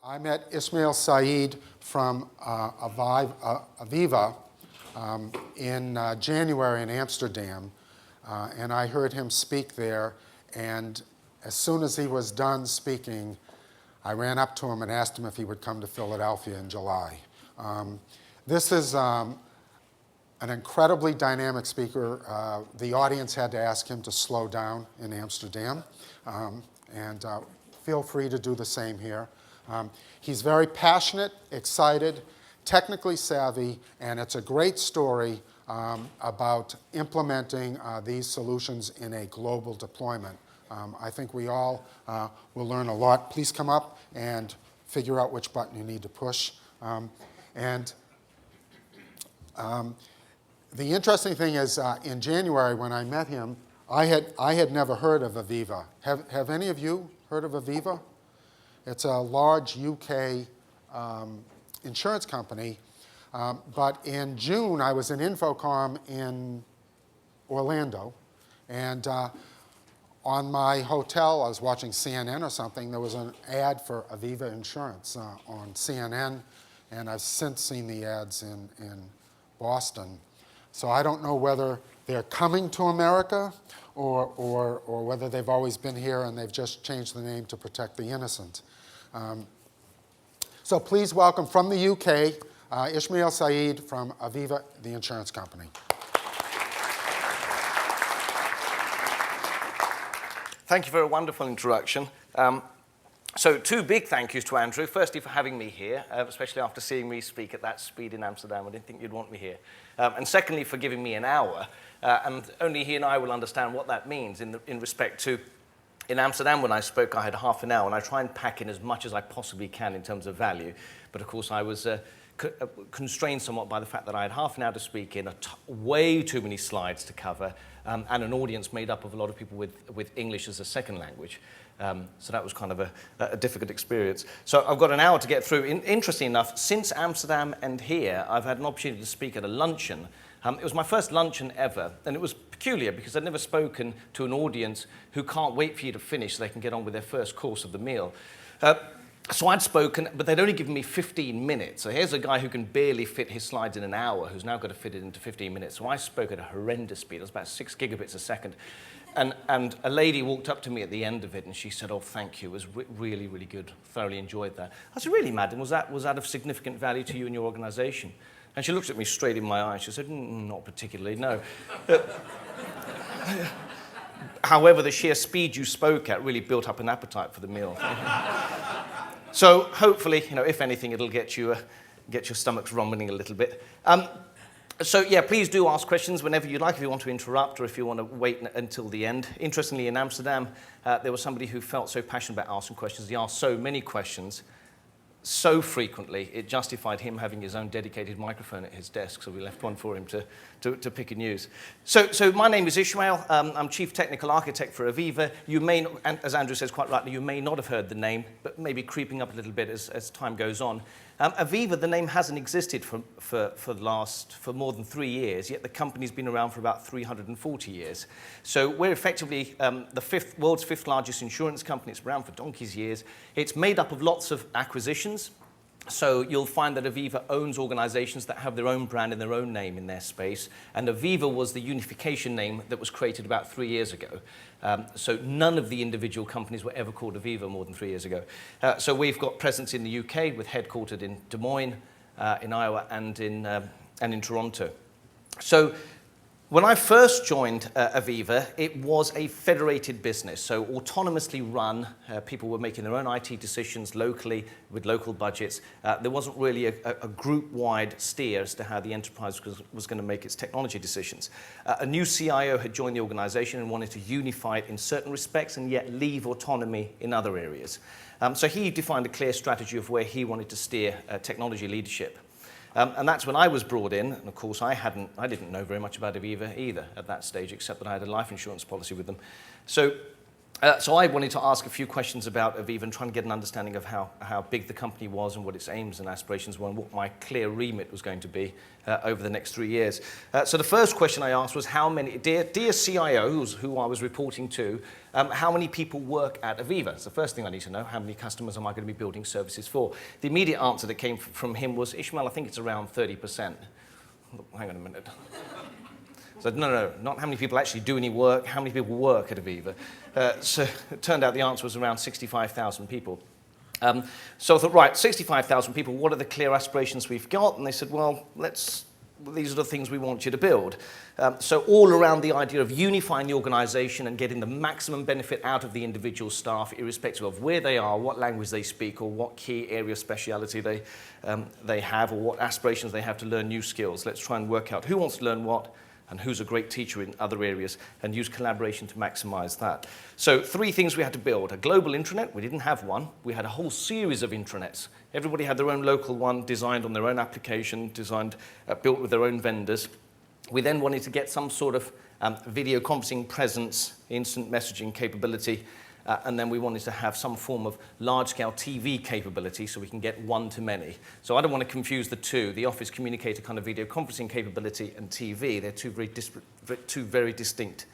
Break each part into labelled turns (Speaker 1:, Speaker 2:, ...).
Speaker 1: I met Ismayeel Saeed from Aviva in January in Amsterdam, and I heard him speak there, and as soon as he was done speaking, I ran up to him and asked him if he would come to Philadelphia in July. This is an incredibly dynamic speaker. The audience had to ask him to slow down in Amsterdam, and feel free to do the same here. He's very passionate, excited, technically savvy, and it's a great story about implementing these solutions in a global deployment. I think we all will learn a lot. Please come up and figure out which button you need to push. The interesting thing is, in January when I met him, I had never heard of Aviva. Have any of you heard of Aviva? It's a large UK insurance company. But in June, I was in Infocom in Orlando, and on my hotel, I was watching CNN or something, there was an ad for Aviva Insurance on CNN, and I've since seen the ads in Boston. So I don't know whether they're coming to America or whether they've always been here and they've just changed the name to protect the innocent. So please welcome from the UK, Ismayeel Saeed from Aviva, the insurance company.
Speaker 2: Thank you for a wonderful introduction. So two big thank yous to Andrew. Firstly, for having me here, especially after seeing me speak at that speed in Amsterdam. I didn't think you'd want me here. And secondly, for giving me an hour. And only he and I will understand what that means in respect to, in Amsterdam when I spoke, I had half an hour, and I try and pack in as much as I possibly can in terms of value. But of course, I was constrained somewhat by the fact that I had half an hour to speak in, way too many slides to cover, and an audience made up of a lot of people with English as a second language. So that was kind of a difficult experience. So I've got an hour to get through. Interestingly enough, since Amsterdam and here, I've had an opportunity to speak at a luncheon. It was my first luncheon ever, and it was peculiar because I'd never spoken to an audience who can't wait for you to finish so they can get on with their first course of the meal. So I'd spoken, but they'd only given me 15 minutes. So here's a guy who can barely fit his slides in an hour, who's now got to fit it into 15 minutes. So I spoke at a horrendous speed. It was about 6 gigabits a second. And a lady walked up to me at the end of it, and she said, "Oh, thank you. It was really, really good. Thoroughly enjoyed that." I said, "Really, madam? Was that of significant value to you and your organization?" And she looked at me straight in my eyes. She said, "Not particularly, no." However, the sheer speed you spoke at really built up an appetite for the meal. So hopefully, if anything, it'll get your stomachs rumbling a little bit. So yeah, please do ask questions whenever you like, if you want to interrupt or if you want to wait until the end. Interestingly, in Amsterdam, there was somebody who felt so passionate about asking questions. He asked so many questions so frequently, it justified him having his own dedicated microphone at his desk, so we left one for him to pick and use. So my name is Ismayeel. I'm Chief Technical Architect for Aviva. You may, as Andrew says quite rightly, you may not have heard the name, but maybe creeping up a little bit as time goes on. Aviva, the name hasn't existed for more than 3 years, yet the company's been around for about 340 years. So we're effectively the world's fifth largest insurance company. It's been around for donkey's years. It's made up of lots of acquisitions. So you'll find that Aviva owns organizations that have their own brand and their own name in their space. And Aviva was the unification name that was created about 3 years ago. So none of the individual companies were ever called Aviva more than 3 years ago. So we've got presence in the UK, with headquartered in Des Moines, in Iowa, and in Toronto. So when I first joined Aviva, it was a federated business, so autonomously run. People were making their own IT decisions locally with local budgets. There wasn't really a group-wide steer as to how the enterprise was going to make its technology decisions. A new CIO had joined the organization and wanted to unify it in certain respects and yet leave autonomy in other areas. So he defined a clear strategy of where he wanted to steer technology leadership. And that's when I was brought in, and of course I didn't know very much about Aviva either at that stage, except that I had a life insurance policy with them. So So I wanted to ask a few questions about Aviva and try and get an understanding of how big the company was and what its aims and aspirations were and what my clear remit was going to be over the next 3 years. So the first question I asked was how many, dear CIO, who I was reporting to, how many people work at Aviva? It's the first thing I need to know. How many customers am I going to be building services for? The immediate answer that came from him was, Ismayeel, I think it's around 30%. Hang on a minute. So no, not how many people actually do any work, how many people work at Aviva. So it turned out the answer was around 65,000 people. So I thought, right, 65,000 people, what are the clear aspirations we've got? And they said, well, these are the things we want you to build. So all around the idea of unifying the organization and getting the maximum benefit out of the individual staff, irrespective of where they are, what language they speak, or what key area of speciality they have, or what aspirations they have to learn new skills. Let's try and work out who wants to learn what, and who's a great teacher in other areas, and use collaboration to maximize that. So 3 things we had to build. A global intranet, we didn't have one. We had a whole series of intranets. Everybody had their own local one, designed on their own application, built with their own vendors. We then wanted to get some sort of video conferencing presence, instant messaging capability, and then we wanted to have some form of large-scale TV capability so we can get one-to-many. So I don't want to confuse the two. The Office Communicator kind of video conferencing capability and TV, they're two very distinct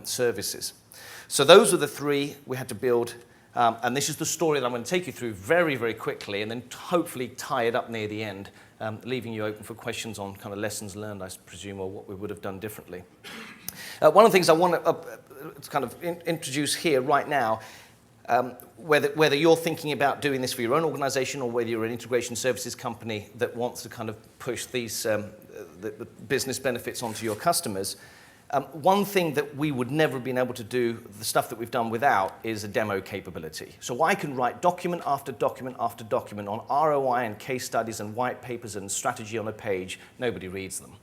Speaker 2: services. So those are the 3 we had to build, and this is the story that I'm going to take you through very, very quickly, and then hopefully tie it up near the end, leaving you open for questions on kind of lessons learned, I presume, or what we would have done differently. One of the things I want to kind of introduce here right now, whether you're thinking about doing this for your own organization or whether you're an integration services company that wants to kind of push these the business benefits onto your customers, one thing that we would never have been able to do, the stuff that we've done without, is a demo capability. So I can write document after document after document on ROI and case studies and white papers and strategy on a page. Nobody reads them.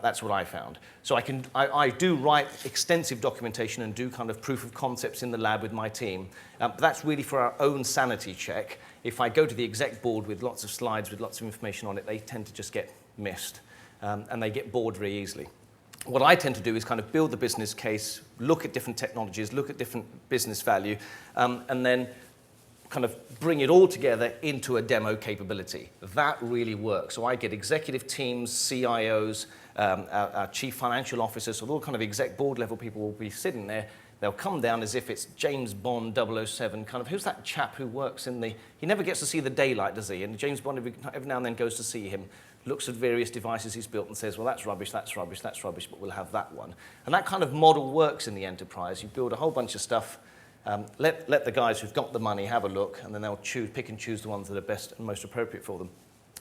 Speaker 2: That's what I found. So I do write extensive documentation and do kind of proof of concepts in the lab with my team. But that's really for our own sanity check. If I go to the exec board with lots of slides with lots of information on it, they tend to just get missed. And they get bored very easily. What I tend to do is kind of build the business case, look at different technologies, look at different business value, and then kind of bring it all together into a demo capability. That really works. So I get executive teams, CIOs, our chief financial officers, so all kind of exec board level people will be sitting there. They'll come down as if it's James Bond 007, kind of, who's that chap who works in the, he never gets to see the daylight, does he? And James Bond every now and then goes to see him, looks at various devices he's built and says, well, that's rubbish, that's rubbish, that's rubbish, but we'll have that one. And that kind of model works in the enterprise. You build a whole bunch of stuff, let the guys who've got the money have a look, and then they'll pick and choose the ones that are best and most appropriate for them.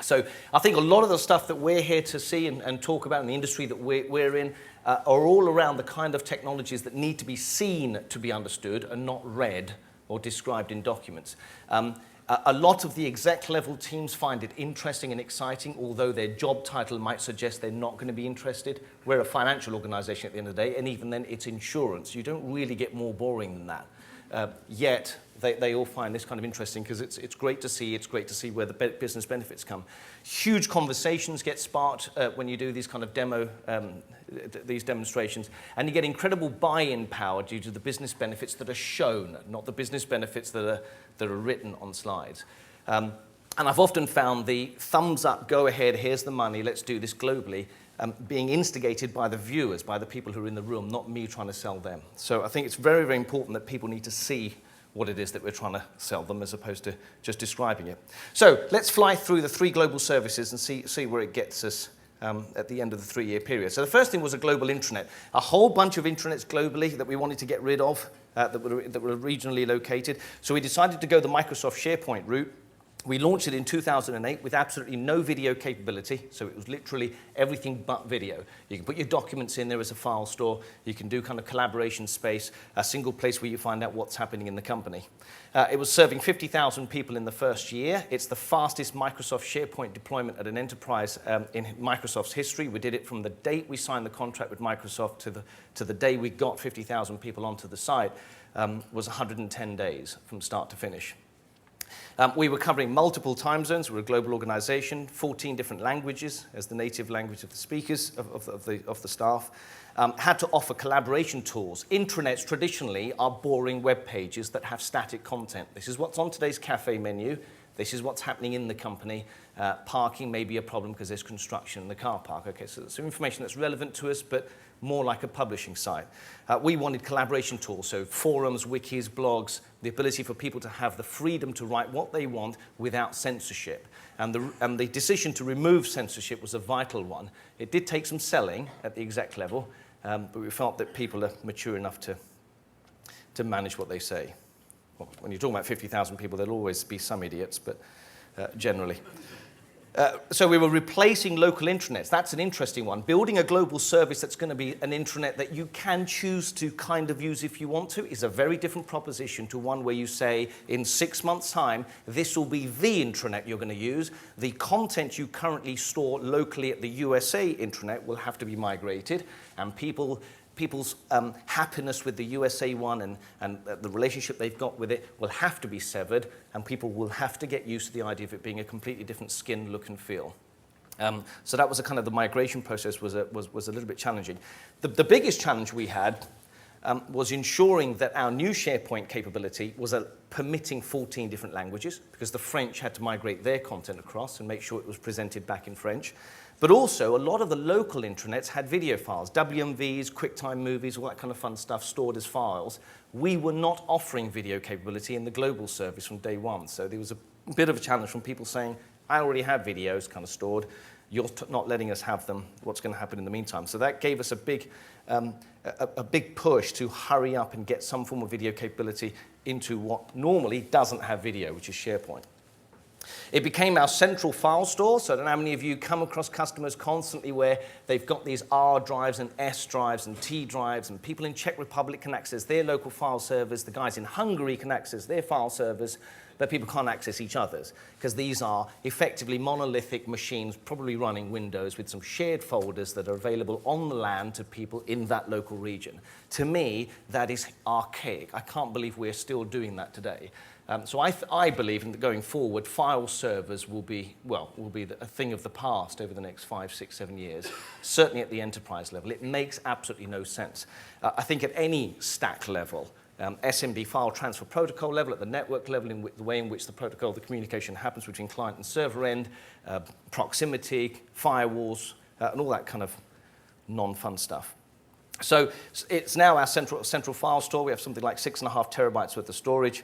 Speaker 2: So I think a lot of the stuff that we're here to see and talk about in the industry that we're in are all around the kind of technologies that need to be seen to be understood and not read or described in documents. A lot of the exec level teams find it interesting and exciting, although their job title might suggest they're not going to be interested. We're a financial organization at the end of the day, and even then it's insurance. You don't really get more boring than that. Yet they all find this kind of interesting because it's great to see. It's great to see where the business benefits come. Huge conversations get sparked when you do these kind of these demonstrations, and you get incredible buy-in power due to the business benefits that are shown, not the business benefits that are written on slides. And I've often found the thumbs up, go ahead, here's the money, let's do this globally, being instigated by the viewers, by the people who are in the room, not me trying to sell them. So I think it's very, very important that people need to see what it is that we're trying to sell them as opposed to just describing it. So let's fly through the 3 global services and see where it gets us at the end of the 3-year period. So the first thing was a global intranet. A whole bunch of intranets globally that we wanted to get rid of that were regionally located. So we decided to go the Microsoft SharePoint route. We launched it in 2008 with absolutely no video capability, so it was literally everything but video. You can put your documents in there as a file store. You can do kind of collaboration space, a single place where you find out what's happening in the company. It was serving 50,000 people in the first year. It's the fastest Microsoft SharePoint deployment at an enterprise in Microsoft's history. We did it from the date we signed the contract with Microsoft to the day we got 50,000 people onto the site was 110 days from start to finish. We were covering multiple time zones. We're a global organization, 14 different languages as the native language of the speakers, of the staff. Had to offer collaboration tools. Intranets traditionally are boring web pages that have static content. This is what's on today's cafe menu. This is what's happening in the company. Parking may be a problem because there's construction in the car park. Okay, so that's some information that's relevant to us, but more like a publishing site. We wanted collaboration tools, so forums, wikis, blogs, the ability for people to have the freedom to write what they want without censorship. And the decision to remove censorship was a vital one. It did take some selling at the exec level, but we felt that people are mature enough to manage what they say. Well, when you're talking about 50,000 people, there'll always be some idiots, but generally. So we were replacing local intranets. That's an interesting one. Building a global service that's going to be an intranet that you can choose to kind of use if you want to is a very different proposition to one where you say, in 6 months' time, this will be the intranet you're going to use. The content you currently store locally at the USA intranet will have to be migrated, and people's happiness with the USA one and the relationship they've got with it will have to be severed, and people will have to get used to the idea of it being a completely different skin, look, and feel. So that was a kind of the migration process was a little bit challenging. The biggest challenge we had was ensuring that our new SharePoint capability was permitting 14 different languages, because the French had to migrate their content across and make sure it was presented back in French. But also, a lot of the local intranets had video files, WMVs, QuickTime movies, all that kind of fun stuff stored as files. We were not offering video capability in the global service from day one. So there was a bit of a challenge from people saying, I already have videos kind of stored. You're not letting us have them. What's going to happen in the meantime? So that gave us a big push to hurry up and get some form of video capability into what normally doesn't have video, which is SharePoint. It became our central file store, so I don't know how many of you come across customers constantly where they've got these R drives and S drives and T drives, and people in Czech Republic can access their local file servers, the guys in Hungary can access their file servers, but people can't access each other's, because these are effectively monolithic machines, probably running Windows with some shared folders that are available on the LAN to people in that local region. To me, that is archaic. I can't believe we're still doing that today. So I believe that going forward, file servers will be a thing of the past over the next 5, 6, 7 years, certainly at the enterprise level. It makes absolutely no sense. I think at any stack level, SMB file transfer protocol level, at the network level, in the way in which the protocol, the communication happens between client and server end, proximity, firewalls, and all that kind of non-fun stuff. So it's now our central file store. We have something like 6.5 terabytes worth of storage.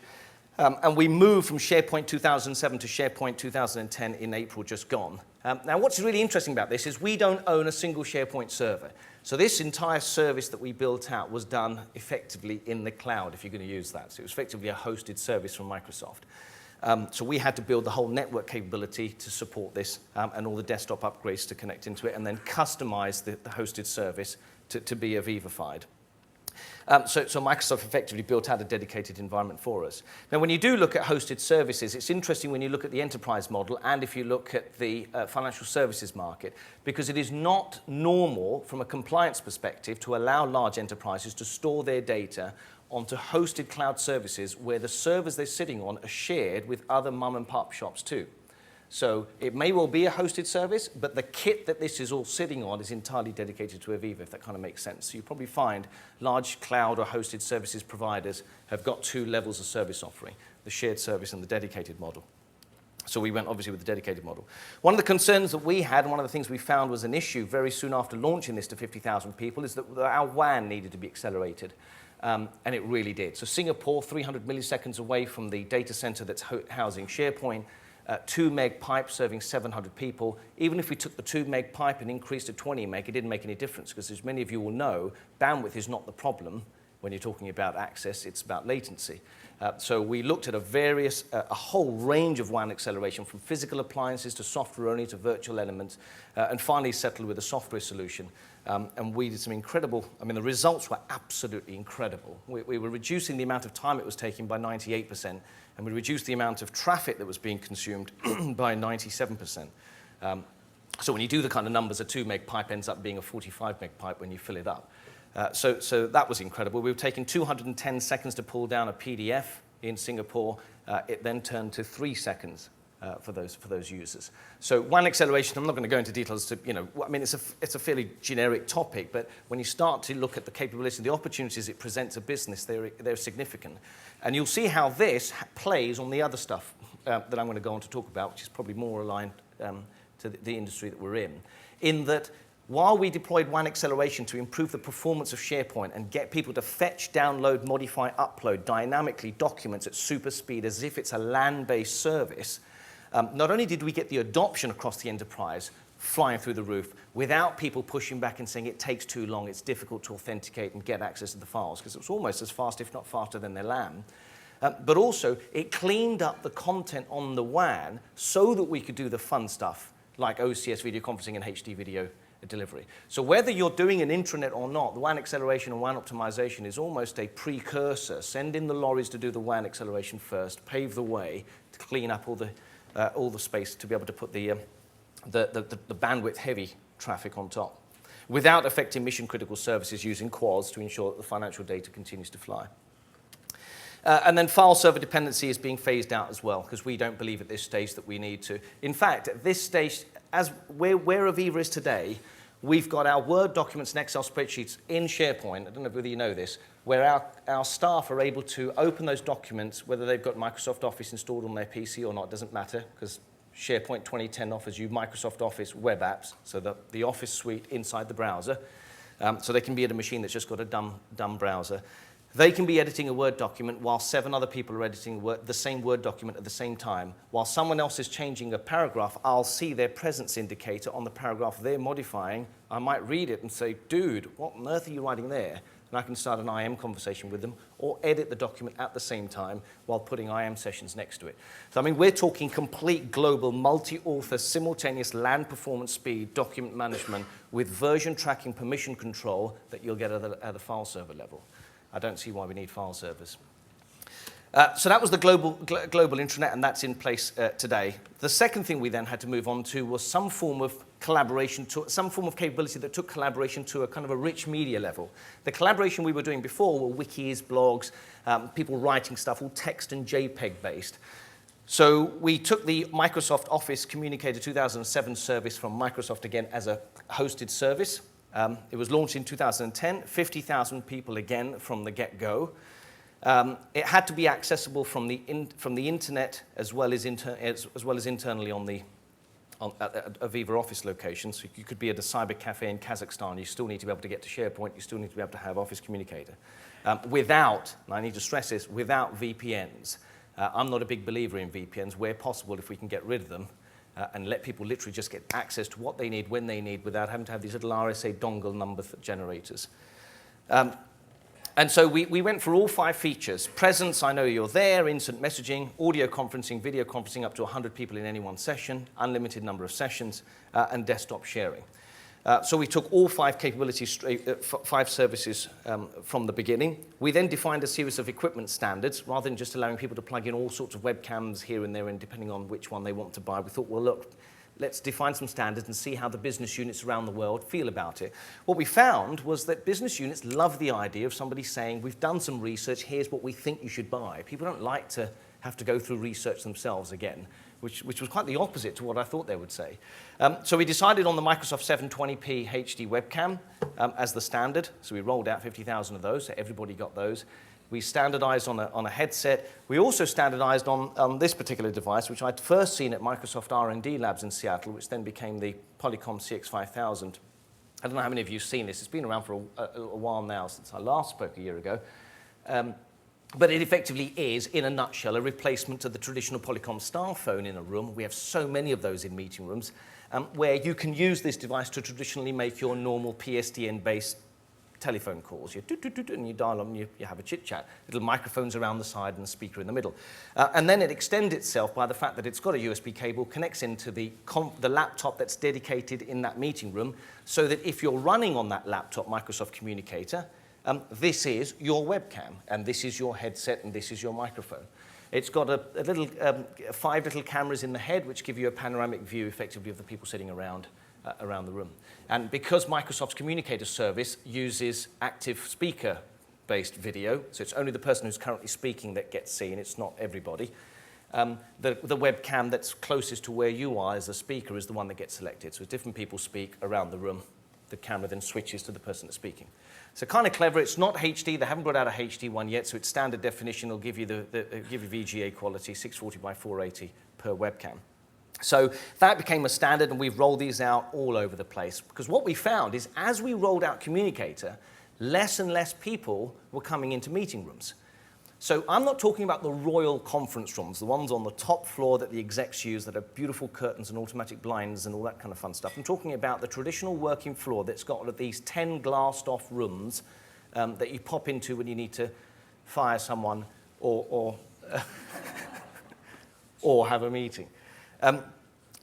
Speaker 2: And we moved from SharePoint 2007 to SharePoint 2010 in April just gone. Now, what's really interesting about this is we don't own a single SharePoint server. So this entire service that we built out was done effectively in the cloud, if you're going to use that. So it was effectively a hosted service from Microsoft. So we had to build the whole network capability to support this and all the desktop upgrades to connect into it, and then customize the hosted service to be Aviva-fied. So Microsoft effectively built out a dedicated environment for us. Now, when you do look at hosted services, it's interesting when you look at the enterprise model and if you look at the financial services market, because it is not normal from a compliance perspective to allow large enterprises to store their data onto hosted cloud services where the servers they're sitting on are shared with other mum and pop shops too. So it may well be a hosted service, but the kit that this is all sitting on is entirely dedicated to Aviva, if that kind of makes sense. So you probably find large cloud or hosted services providers have got 2 levels of service offering, the shared service and the dedicated model. So we went obviously with the dedicated model. One of the concerns that we had, and one of the things we found was an issue very soon after launching this to 50,000 people, is that our WAN needed to be accelerated. And it really did. So Singapore, 300 milliseconds away from the data center that's housing SharePoint, 2 meg pipe serving 700 people. Even if we took the 2 meg pipe and increased to 20 meg, it didn't make any difference, because as many of you will know, bandwidth is not the problem when you're talking about access, it's about latency. So we looked at a whole range of WAN acceleration, from physical appliances to software only to virtual elements, and finally settled with a software solution. And we did some incredible, the results were absolutely incredible. We were reducing the amount of time it was taking by 98%, and we reduced the amount of traffic that was being consumed by 97%. So when you do the kind of numbers, a 2 meg pipe ends up being a 45 meg pipe when you fill it up. So that was incredible. We were taking 210 seconds to pull down a PDF in Singapore. It then turned to 3 seconds for those users. So WAN acceleration, I'm not going to go into details to, I mean, it's a fairly generic topic, but when you start to look at the capability, the opportunities it presents a business, they're significant. And you'll see how this plays on the other stuff that I'm going to go on to talk about, which is probably more aligned to the industry that we're in that while we deployed WAN acceleration to improve the performance of SharePoint and get people to fetch, download, modify, upload dynamically documents at super speed as if it's a LAN-based service, not only did we get the adoption across the enterprise flying through the roof without people pushing back and saying it takes too long, it's difficult to authenticate and get access to the files, because it was almost as fast, if not faster, than their LAN. But also, it cleaned up the content on the WAN so that we could do the fun stuff, like OCS video conferencing and HD video delivery. So whether you're doing an intranet or not, the WAN acceleration and WAN optimization is almost a precursor. Send in the lorries to do the WAN acceleration first, pave the way to clean up all the space to be able to put the bandwidth-heavy traffic on top, without affecting mission-critical services using quads to ensure that the financial data continues to fly. And then file server dependency is being phased out as well, because we don't believe at this stage that we need to. In fact, at this stage, as where Aviva is today, we've got our Word documents and Excel spreadsheets in SharePoint, I don't know whether you know this, where our staff are able to open those documents, whether they've got Microsoft Office installed on their PC or not, doesn't matter, because SharePoint 2010 offers you Microsoft Office web apps, so the Office suite inside the browser. So they can be at a machine that's just got a dumb browser. They can be editing a Word document while 7 other people are editing the same Word document at the same time. While someone else is changing a paragraph, I'll see their presence indicator on the paragraph they're modifying. I might read it and say, dude, what on earth are you writing there? And I can start an IM conversation with them or edit the document at the same time while putting IM sessions next to it. So, I mean, we're talking complete global multi-author simultaneous LAN performance speed document management with version tracking permission control that you'll get at the file server level. I don't see why we need file servers. So that was the global intranet, and that's in place today. The second thing we then had to move on to was some form of collaboration, some form of capability that took collaboration to a kind of a rich media level. The collaboration we were doing before were wikis, blogs, people writing stuff, all text and JPEG based. So we took the Microsoft Office Communicator 2007 service from Microsoft again as a hosted service. It was launched in 2010, 50,000 people again from the get-go. It had to be accessible from the internet as well as internally on Aviva Office locations. So you could be at a cyber cafe in Kazakhstan. You still need to be able to get to SharePoint. You still need to be able to have Office Communicator. Without, and I need to stress this, without VPNs. I'm not a big believer in VPNs. Where possible, if we can get rid of them, and let people literally just get access to what they need when they need without having to have these little RSA dongle number generators. And so we went for all 5 features. Presence, I know you're there, instant messaging, audio conferencing, video conferencing up to 100 people in any one session, unlimited number of sessions, and desktop sharing. So we took all 5 capabilities, 5 services from the beginning. We then defined a series of equipment standards, rather than just allowing people to plug in all sorts of webcams here and there, and depending on which one they want to buy. We thought, well, look, let's define some standards and see how the business units around the world feel about it. What we found was that business units love the idea of somebody saying, we've done some research, here's what we think you should buy. People don't like to have to go through research themselves again, which was quite the opposite to what I thought they would say. So we decided on the Microsoft 720p HD webcam as the standard. So we rolled out 50,000 of those, so everybody got those. We standardized on a headset. We also standardized on this particular device, which I'd first seen at Microsoft R&D Labs in Seattle, which then became the Polycom CX5000. I don't know how many of you have seen this. It's been around for a while now, since I last spoke a year ago. But it effectively is, in a nutshell, a replacement to the traditional Polycom Star phone in a room. We have so many of those in meeting rooms, where you can use this device to traditionally make your normal PSTN-based telephone calls. You do, and you dial them, you have a chit-chat. Little microphones around the side and a speaker in the middle. And then it extends itself by the fact that it's got a USB cable, connects into the laptop that's dedicated in that meeting room, so that if you're running on that laptop Microsoft Communicator, this is your webcam, and this is your headset, and this is your microphone. It's got a little 5 little cameras in the head, which give you a panoramic view, effectively, of the people sitting around the room. And because Microsoft's Communicator service uses active speaker based video, so it's only the person who's currently speaking that gets seen, it's not everybody. The webcam that's closest to where you are as a speaker is the one that gets selected. So as different people speak around the room, the camera then switches to the person that's speaking. So kind of clever. It's not HD. They haven't brought out a HD one yet, so it's standard definition. It'll give you give you VGA quality, 640 by 480 per webcam. So that became a standard, and we've rolled these out all over the place. Because what we found is as we rolled out Communicator, less and less people were coming into meeting rooms. So I'm not talking about the royal conference rooms, the ones on the top floor that the execs use that have beautiful curtains and automatic blinds and all that kind of fun stuff. I'm talking about the traditional working floor that's got all of these 10 glassed-off rooms that you pop into when you need to fire someone or have a meeting.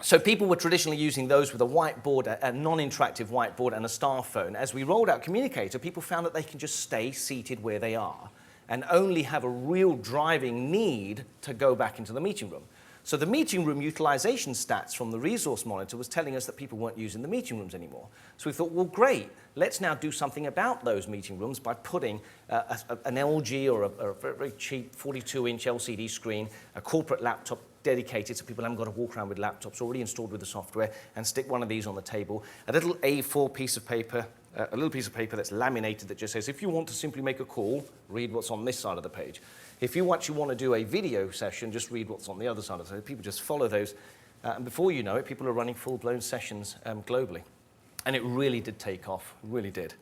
Speaker 2: So people were traditionally using those with a whiteboard, a non-interactive whiteboard, and a staff phone. As we rolled out Communicator, people found that they can just stay seated where they are and only have a real driving need to go back into the meeting room. So the meeting room utilization stats from the resource monitor was telling us that people weren't using the meeting rooms anymore. So we thought, well, great, let's now do something about those meeting rooms by putting an LG or a very cheap 42-inch LCD screen, a corporate laptop dedicated so people haven't got to walk around with laptops already installed with the software, and stick one of these on the table, a little A4 piece of paper, a little piece of paper that's laminated that just says, if you want to simply make a call, read what's on this side of the page. If you actually want to do a video session, just read what's on the other side of the page. People just follow those, and before you know it, people are running full-blown sessions globally. And it really did take off, really did.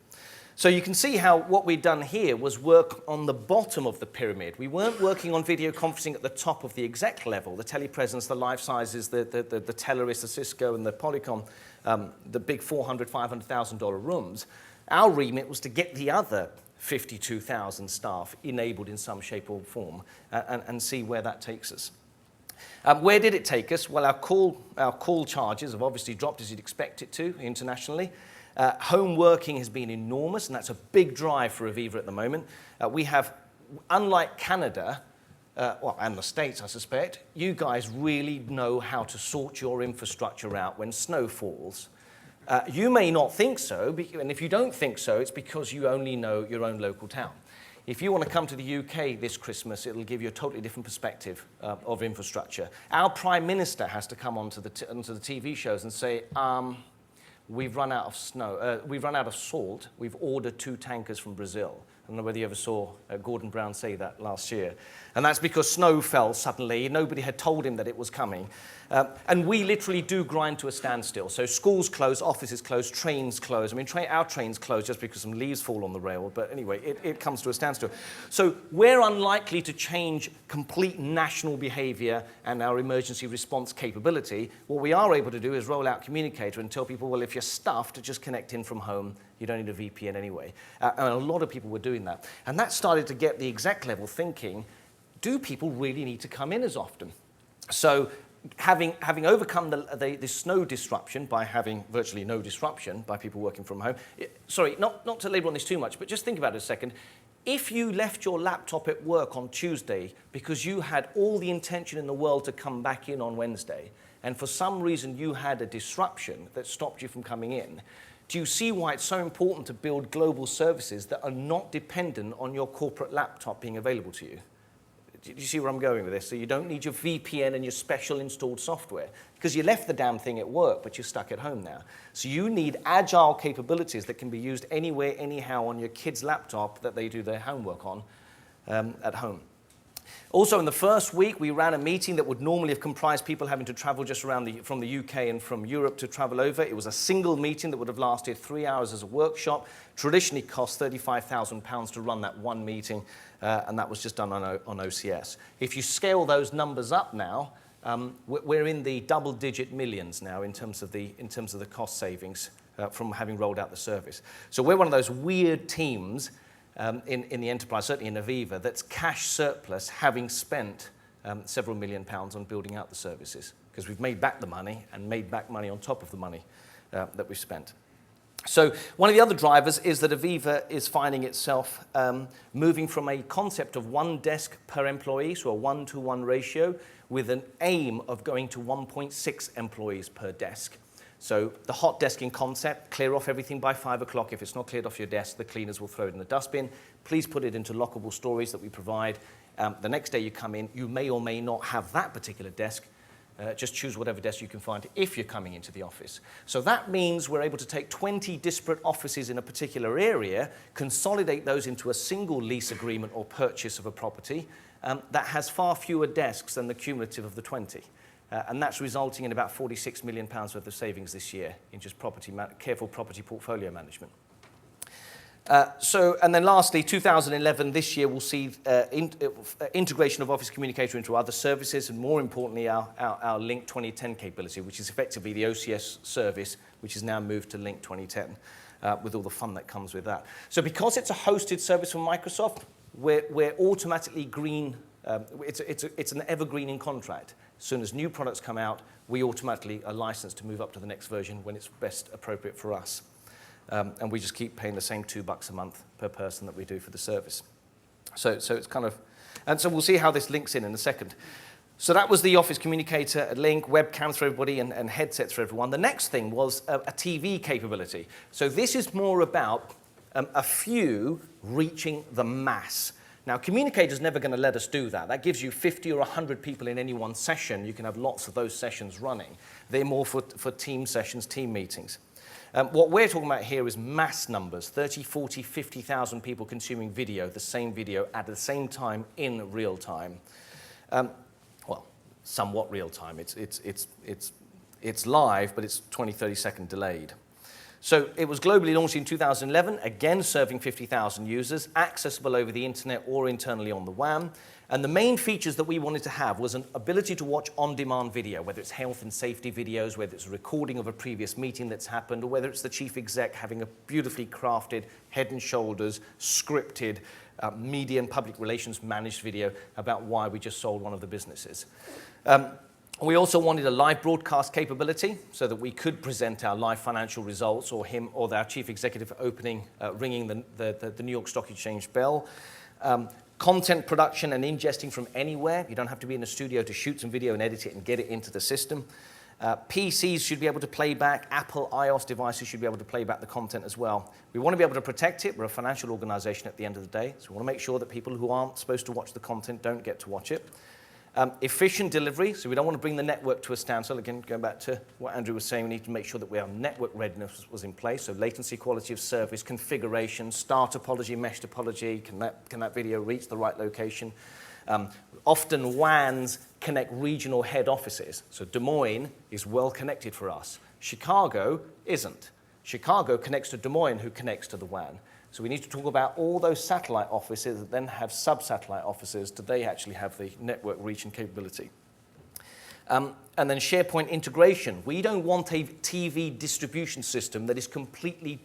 Speaker 2: So you can see how what we'd done here was work on the bottom of the pyramid. We weren't working on video conferencing at the top of the exec level, the telepresence, the life sizes, the Telleris, the Cisco, and the Polycom, the big $400,000, $500,000 rooms. Our remit was to get the other 52,000 staff enabled in some shape or form and see where that takes us. Where did it take us? Well, our call charges have obviously dropped as you'd expect it to internationally. Home working has been enormous, and that's a big drive for Aviva at the moment. We have, unlike Canada, and the States, I suspect, you guys really know how to sort your infrastructure out when snow falls. You may not think so, and if you don't think so, it's because you only know your own local town. If you want to come to the UK this Christmas, it'll give you a totally different perspective of infrastructure. Our Prime Minister has to come onto the TV shows and say, we've run out of snow. We've run out of salt. We've ordered 2 tankers from Brazil. I don't know whether you ever saw Gordon Brown say that last year. And that's because snow fell suddenly. Nobody had told him that it was coming. And we literally do grind to a standstill. So schools close, offices close, trains close. I mean, our trains close just because some leaves fall on the rail. But anyway, it comes to a standstill. So we're unlikely to change complete national behavior and our emergency response capability. What we are able to do is roll out Communicator and tell people, well, if you're stuffed, just connect in from home. You don't need a VPN anyway. And a lot of people were doing that. And that started to get the exec level thinking, do people really need to come in as often? So having overcome the snow disruption by having virtually no disruption by people working from home, sorry, not to labor on this too much, but just think about it a second. If you left your laptop at work on Tuesday because you had all the intention in the world to come back in on Wednesday, and for some reason you had a disruption that stopped you from coming in, do you see why it's so important to build global services that are not dependent on your corporate laptop being available to you? Do you see where I'm going with this? So you don't need your VPN and your special installed software because you left the damn thing at work, but you're stuck at home now. So you need agile capabilities that can be used anywhere, anyhow on your kid's laptop that they do their homework on at home. Also, in the first week, we ran a meeting that would normally have comprised people having to travel just around from the UK and from Europe to travel over. It was a single meeting that would have lasted 3 hours as a workshop. Traditionally cost £35,000 to run that one meeting, and that was just done on OCS. If you scale those numbers up now, we're in the double-digit millions now in terms of the cost savings from having rolled out the service. So we're one of those weird teams in the enterprise, certainly in Aviva, that's cash surplus, having spent several £1 million on building out the services, because we've made back the money and made back money on top of the money that we've spent. So one of the other drivers is that Aviva is finding itself moving from a concept of 1 desk per employee, so a 1-to-1 ratio, with an aim of going to 1.6 employees per desk. So the hot desking concept, clear off everything by 5 o'clock. If it's not cleared off your desk, the cleaners will throw it in the dustbin. Please put it into lockable storage that we provide. The next day you come in, you may or may not have that particular desk. Just choose whatever desk you can find if you're coming into the office. So that means we're able to take 20 disparate offices in a particular area, consolidate those into a single lease agreement or purchase of a property that has far fewer desks than the cumulative of the 20. And that's resulting in about £46 million worth of savings this year in just careful property portfolio management. And then lastly, 2011, this year, we'll see integration of Office Communicator into other services, and more importantly, our Link 2010 capability, which is effectively the OCS service, which is now moved to Link 2010, with all the fun that comes with that. So because it's a hosted service from Microsoft, we're automatically green. It's an evergreening contract. As soon as new products come out, we automatically are licensed to move up to the next version when it's best appropriate for us. And we just keep paying the same $2 a month per person that we do for the service. So it's kind of, and so we'll see how this links in a second. So that was the Office Communicator, a link, webcams for everybody, and headsets for everyone. The next thing was a TV capability. So this is more about a few reaching the mass. Now, Communicator's never going to let us do that. That gives you 50 or 100 people in any one session. You can have lots of those sessions running. They're more for team sessions, team meetings. What we're talking about here is mass numbers, 30, 40, 50,000 people consuming video, the same video at the same time in real time. Well, somewhat real time. It's live, but it's 20, 30 second delayed. So it was globally launched in 2011, again serving 50,000 users, accessible over the internet or internally on the WAN. And the main features that we wanted to have was an ability to watch on-demand video, whether it's health and safety videos, whether it's a recording of a previous meeting that's happened, or whether it's the chief exec having a beautifully crafted, head and shoulders, scripted, media and public relations managed video about why we just sold one of the businesses. We also wanted a live broadcast capability so that we could present our live financial results, or him or our chief executive ringing the New York Stock Exchange bell. Content production and ingesting from anywhere. You don't have to be in a studio to shoot some video and edit it and get it into the system. PCs should be able to play back. Apple iOS devices should be able to play back the content as well. We want to be able to protect it. We're a financial organization at the end of the day, so we want to make sure that people who aren't supposed to watch the content don't get to watch it. Efficient delivery, so we don't want to bring the network to a standstill. Again, going back to what Andrew was saying, we need to make sure that our network readiness was in place, so latency, quality of service, configuration, star topology, mesh topology, can that video reach the right location? Often WANs connect regional head offices, so Des Moines is well connected for us. Chicago isn't. Chicago connects to Des Moines, who connects to the WAN. So we need to talk about all those satellite offices that then have sub-satellite offices. Do they actually have the network reach and capability? And then SharePoint integration. We don't want a TV distribution system that is completely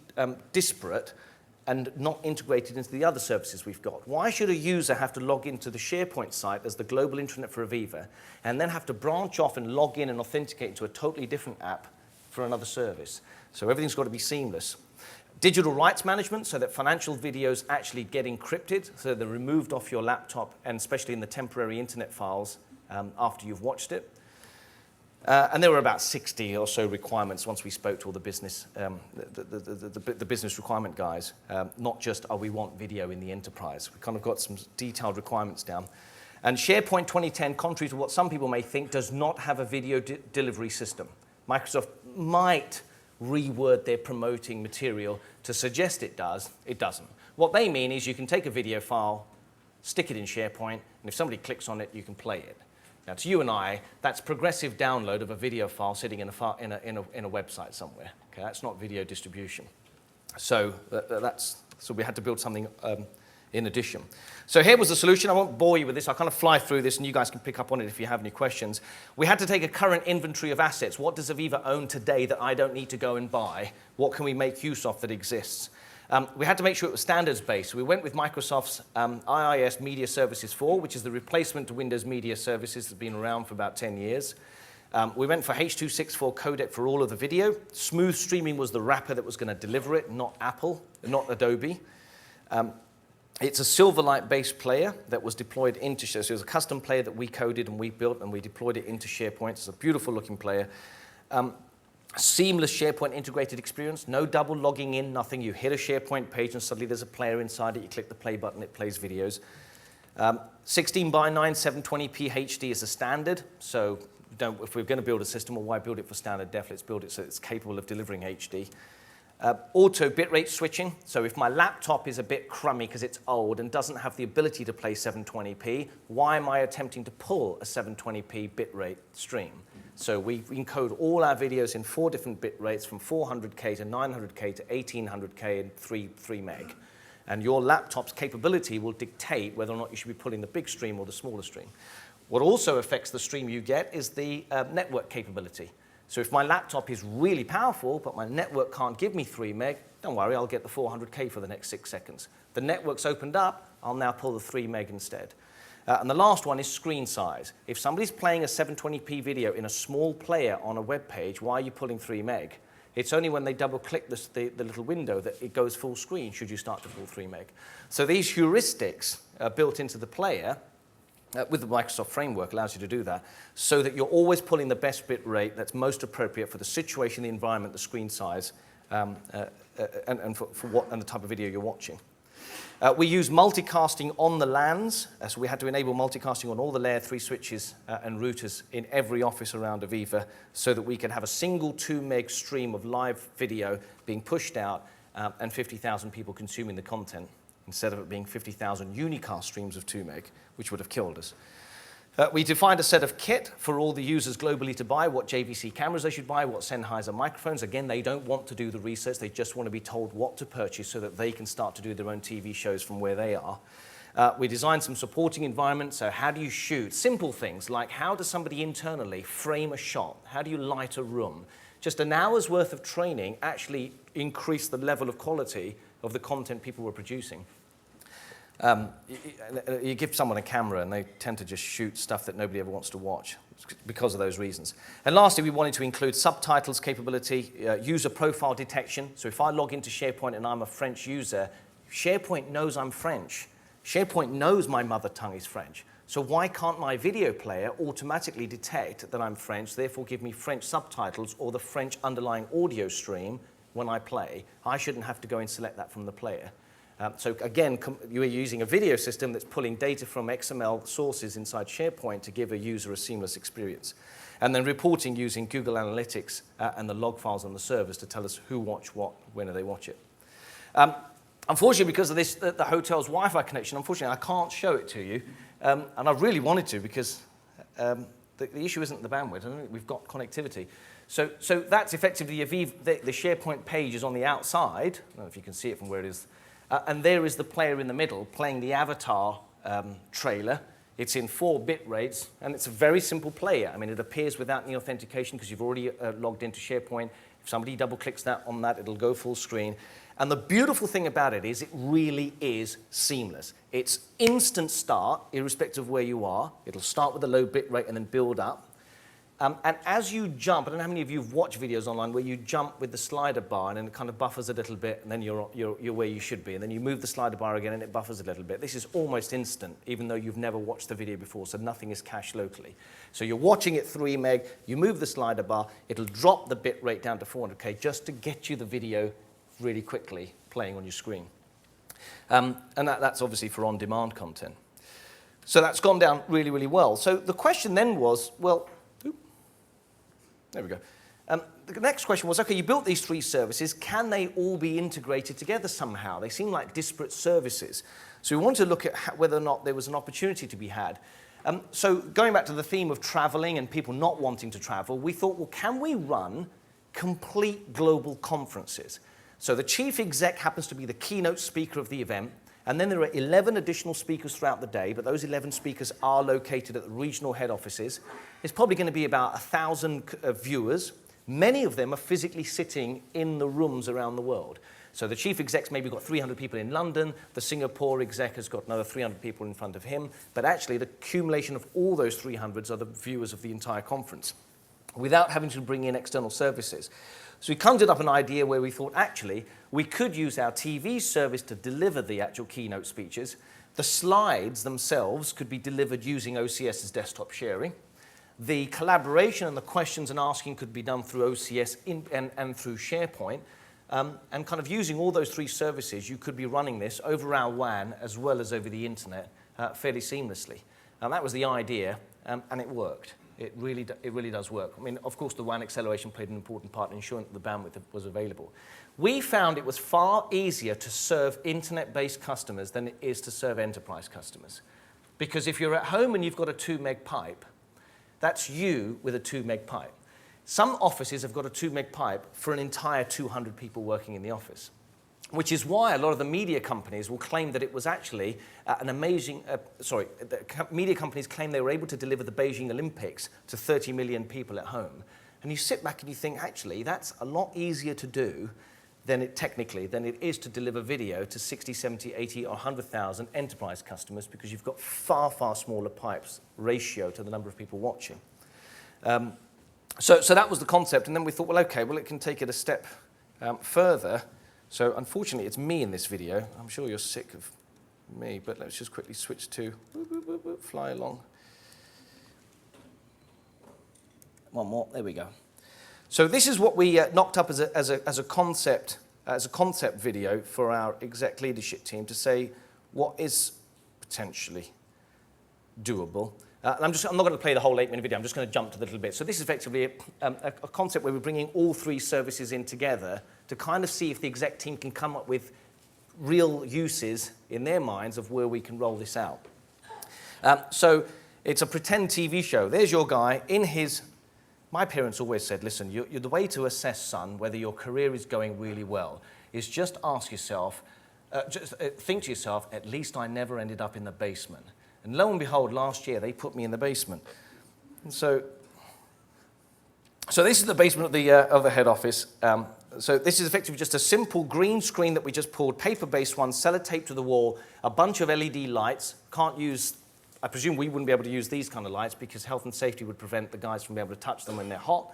Speaker 2: disparate and not integrated into the other services we've got. Why should a user have to log into the SharePoint site as the global intranet for Aviva and then have to branch off and log in and authenticate into a totally different app for another service? So everything's got to be seamless. Digital rights management, so that financial videos actually get encrypted, so they're removed off your laptop, and especially in the temporary internet files after you've watched it. And there were about 60 or so requirements once we spoke to all the business, the business requirement guys, not just, we want video in the enterprise. We kind of got some detailed requirements down. And SharePoint 2010, contrary to what some people may think, does not have a video delivery system. Microsoft might reword their promoting material to suggest it does. It doesn't. What they mean is you can take a video file, stick it in SharePoint, and if somebody clicks on it, you can play it. Now, to you and I, that's progressive download of a video file sitting in a website somewhere. Okay, that's not video distribution. So so we had to build something in addition. So here was the solution. I won't bore you with this. I'll kind of fly through this, and you guys can pick up on it if you have any questions. We had to take a current inventory of assets. What does Aviva own today that I don't need to go and buy? What can we make use of that exists? We had to make sure it was standards-based. We went with Microsoft's IIS Media Services 4, which is the replacement to Windows Media Services that's been around for about 10 years. We went for H.264 codec for all of the video. Smooth Streaming was the wrapper that was going to deliver it, not Apple, not Adobe. It's a Silverlight-based player that was deployed into SharePoint. So it was a custom player that we coded and we built, and we deployed it into SharePoint. It's a beautiful-looking player. Seamless SharePoint integrated experience, no double logging in, nothing. You hit a SharePoint page and suddenly there's a player inside it. You click the play button, it plays videos. 16 by 9 720p HD is a standard, so if we're going to build a system, well, why build it for standard def? Let's build it so it's capable of delivering HD. Auto bitrate switching, so if my laptop is a bit crummy because it's old and doesn't have the ability to play 720p, why am I attempting to pull a 720p bitrate stream? So we encode all our videos in 4 different bit rates from 400K to 900K to 1800K and 3 meg. And your laptop's capability will dictate whether or not you should be pulling the big stream or the smaller stream. What also affects the stream you get is the network capability. So if my laptop is really powerful, but my network can't give me 3 meg, don't worry, I'll get the 400K for the next 6 seconds. The network's opened up, I'll now pull the 3 meg instead. And the last one is screen size. If somebody's playing a 720p video in a small player on a web page, why are you pulling 3 meg? It's only when they double-click the little window that it goes full screen should you start to pull 3 meg. So these heuristics are built into the player with the Microsoft framework allows you to do that, so that you're always pulling the best bit rate that's most appropriate for the situation, the environment, the screen size, and the type of video you're watching. We use multicasting on the LANs, so we had to enable multicasting on all the layer 3 switches and routers in every office around Aviva so that we can have a single 2 meg stream of live video being pushed out and 50,000 people consuming the content instead of it being 50,000 unicast streams of 2 meg, which would have killed us. We defined a set of kit for all the users globally to buy, what JVC cameras they should buy, what Sennheiser microphones. Again, they don't want to do the research. They just want to be told what to purchase so that they can start to do their own TV shows from where they are. We designed some supporting environments. So how do you shoot? Simple things like how does somebody internally frame a shot? How do you light a room? Just an hour's worth of training actually increased the level of quality of the content people were producing. You give someone a camera and they tend to just shoot stuff that nobody ever wants to watch because of those reasons. And lastly, we wanted to include subtitles capability, user profile detection. So if I log into SharePoint and I'm a French user, SharePoint knows I'm French. SharePoint knows my mother tongue is French. So why can't my video player automatically detect that I'm French, therefore give me French subtitles or the French underlying audio stream when I play? I shouldn't have to go and select that from the player. So again, you're using a video system that's pulling data from XML sources inside SharePoint to give a user a seamless experience. And then reporting using Google Analytics and the log files on the servers to tell us who watched what, when they watch it. Unfortunately, because of this, the hotel's Wi-Fi connection, unfortunately, I can't show it to you. And I really wanted to because the issue isn't the bandwidth. I don't think we've got connectivity. So that's effectively the SharePoint page is on the outside. I don't know if you can see it from where it is. And there is the player in the middle playing the Avatar trailer. It's in 4 bit rates, and it's a very simple player. I mean, it appears without any authentication because you've already logged into SharePoint. If somebody double-clicks on that, it'll go full screen. And the beautiful thing about it is it really is seamless. It's instant start, irrespective of where you are. It'll start with a low bit rate and then build up. And as you jump, I don't know how many of you have watched videos online where you jump with the slider bar and then it kind of buffers a little bit and then you're where you should be. And then you move the slider bar again and it buffers a little bit. This is almost instant, even though you've never watched the video before, so nothing is cached locally. So you're watching it 3 meg, you move the slider bar, it'll drop the bit rate down to 400K just to get you the video really quickly playing on your screen. And that's obviously for on-demand content. So that's gone down really, really well. So the question then was, well, there we go. The next question was, okay, you built these 3 services. Can they all be integrated together somehow? They seem like disparate services. So we wanted to look at whether or not there was an opportunity to be had. So going back to the theme of traveling and people not wanting to travel, we thought, well, can we run complete global conferences? So the chief exec happens to be the keynote speaker of the event. And then there are 11 additional speakers throughout the day, but those 11 speakers are located at the regional head offices. It's probably going to be about 1,000 viewers. Many of them are physically sitting in the rooms around the world. So the chief exec's maybe got 300 people in London, the Singapore exec has got another 300 people in front of him, but actually the accumulation of all those 300s are the viewers of the entire conference, without having to bring in external services. So we conjured up an idea where we thought, actually, we could use our TV service to deliver the actual keynote speeches. The slides themselves could be delivered using OCS's desktop sharing. The collaboration and the questions and asking could be done through OCS and through SharePoint. And kind of using all those three services, you could be running this over our WAN as well as over the internet fairly seamlessly. That was the idea, and it worked. It really does work. I mean, of course, the WAN acceleration played an important part in ensuring that the bandwidth was available. We found it was far easier to serve internet-based customers than it is to serve enterprise customers. Because if you're at home and you've got a 2 meg pipe, that's you with a 2 meg pipe. Some offices have got a 2 meg pipe for an entire 200 people working in the office, which is why a lot of the media companies will claim that it was actually an amazing, media companies claim they were able to deliver the Beijing Olympics to 30 million people at home. And you sit back and you think, actually, that's a lot easier to do than it is to deliver video to 60, 70, 80, or 100,000 enterprise customers, because you've got far, far smaller pipes ratio to the number of people watching. So that was the concept, and then we thought, well, okay, well, it can take it a step further. So unfortunately, it's me in this video. I'm sure you're sick of me, but let's just quickly switch to fly along. One more, there we go. So this is what we knocked up as a concept video for our exec leadership team to say what is potentially doable. And I'm not going to play the whole 8-minute video. I'm just going to jump to the little bit. So this is effectively a concept where we're bringing all three services in together to kind of see if the exec team can come up with real uses in their minds of where we can roll this out. So it's a pretend TV show. There's your guy in his... My parents always said, listen, you're the way to assess, son, whether your career is going really well is just ask yourself, think to yourself, at least I never ended up in the basement. And lo and behold, last year, they put me in the basement. And so this is the basement of the head office. So this is effectively just a simple green screen that we just pulled, paper-based one, sellotape to the wall, a bunch of LED lights. Can't use, I presume we wouldn't be able to use these kind of lights because health and safety would prevent the guys from being able to touch them when they're hot.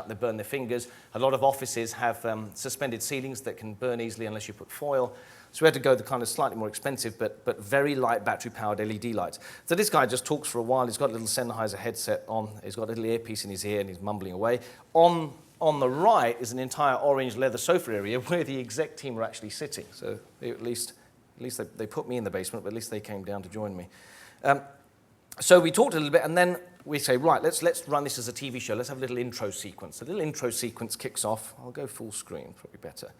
Speaker 2: They burn their fingers. A lot of offices have suspended ceilings that can burn easily unless you put foil. So we had to go the kind of slightly more expensive but very light battery-powered LED lights. So this guy just talks for a while. He's got a little Sennheiser headset on. He's got a little earpiece in his ear, and he's mumbling away. On the right is an entire orange leather sofa area where the exec team are actually sitting. So at least they put me in the basement, but at least they came down to join me. So we talked a little bit, and then we say, right, let's run this as a TV show. Let's have a little intro sequence. The little intro sequence kicks off. I'll go full screen, probably better.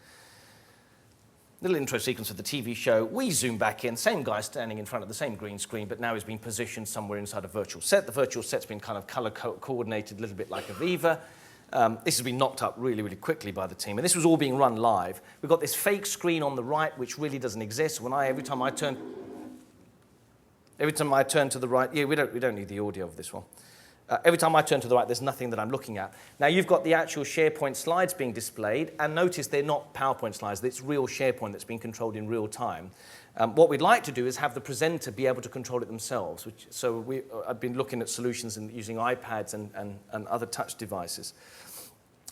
Speaker 2: Little intro sequence of the TV show. We zoom back in, same guy standing in front of the same green screen, but now he's been positioned somewhere inside a virtual set. The virtual set's been kind of color coordinated a little bit like Aviva. This has been knocked up really, really quickly by the team, and this was all being run live. We've got this fake screen on the right, which really doesn't exist. Every time I turn to the right, yeah, we don't need the audio of this one. Every time I turn to the right, there's nothing that I'm looking at. Now, you've got the actual SharePoint slides being displayed, and notice they're not PowerPoint slides. It's real SharePoint that's being controlled in real time. What we'd like to do is have the presenter be able to control it themselves. I've been looking at solutions and using iPads and other touch devices.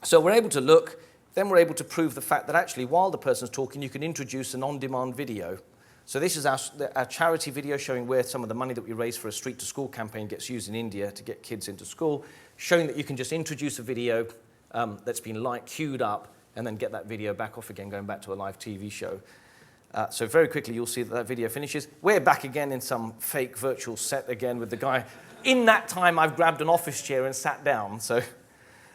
Speaker 2: So we're able to look, then we're able to prove the fact that actually, while the person's talking, you can introduce an on-demand video. So this is our charity video showing where some of the money that we raise for a Street to School campaign gets used in India to get kids into school, showing that you can just introduce a video that's been queued up and then get that video back off again, going back to a live TV show. So very quickly, you'll see that video finishes. We're back again in some fake virtual set again with the guy. In that time, I've grabbed an office chair and sat down. So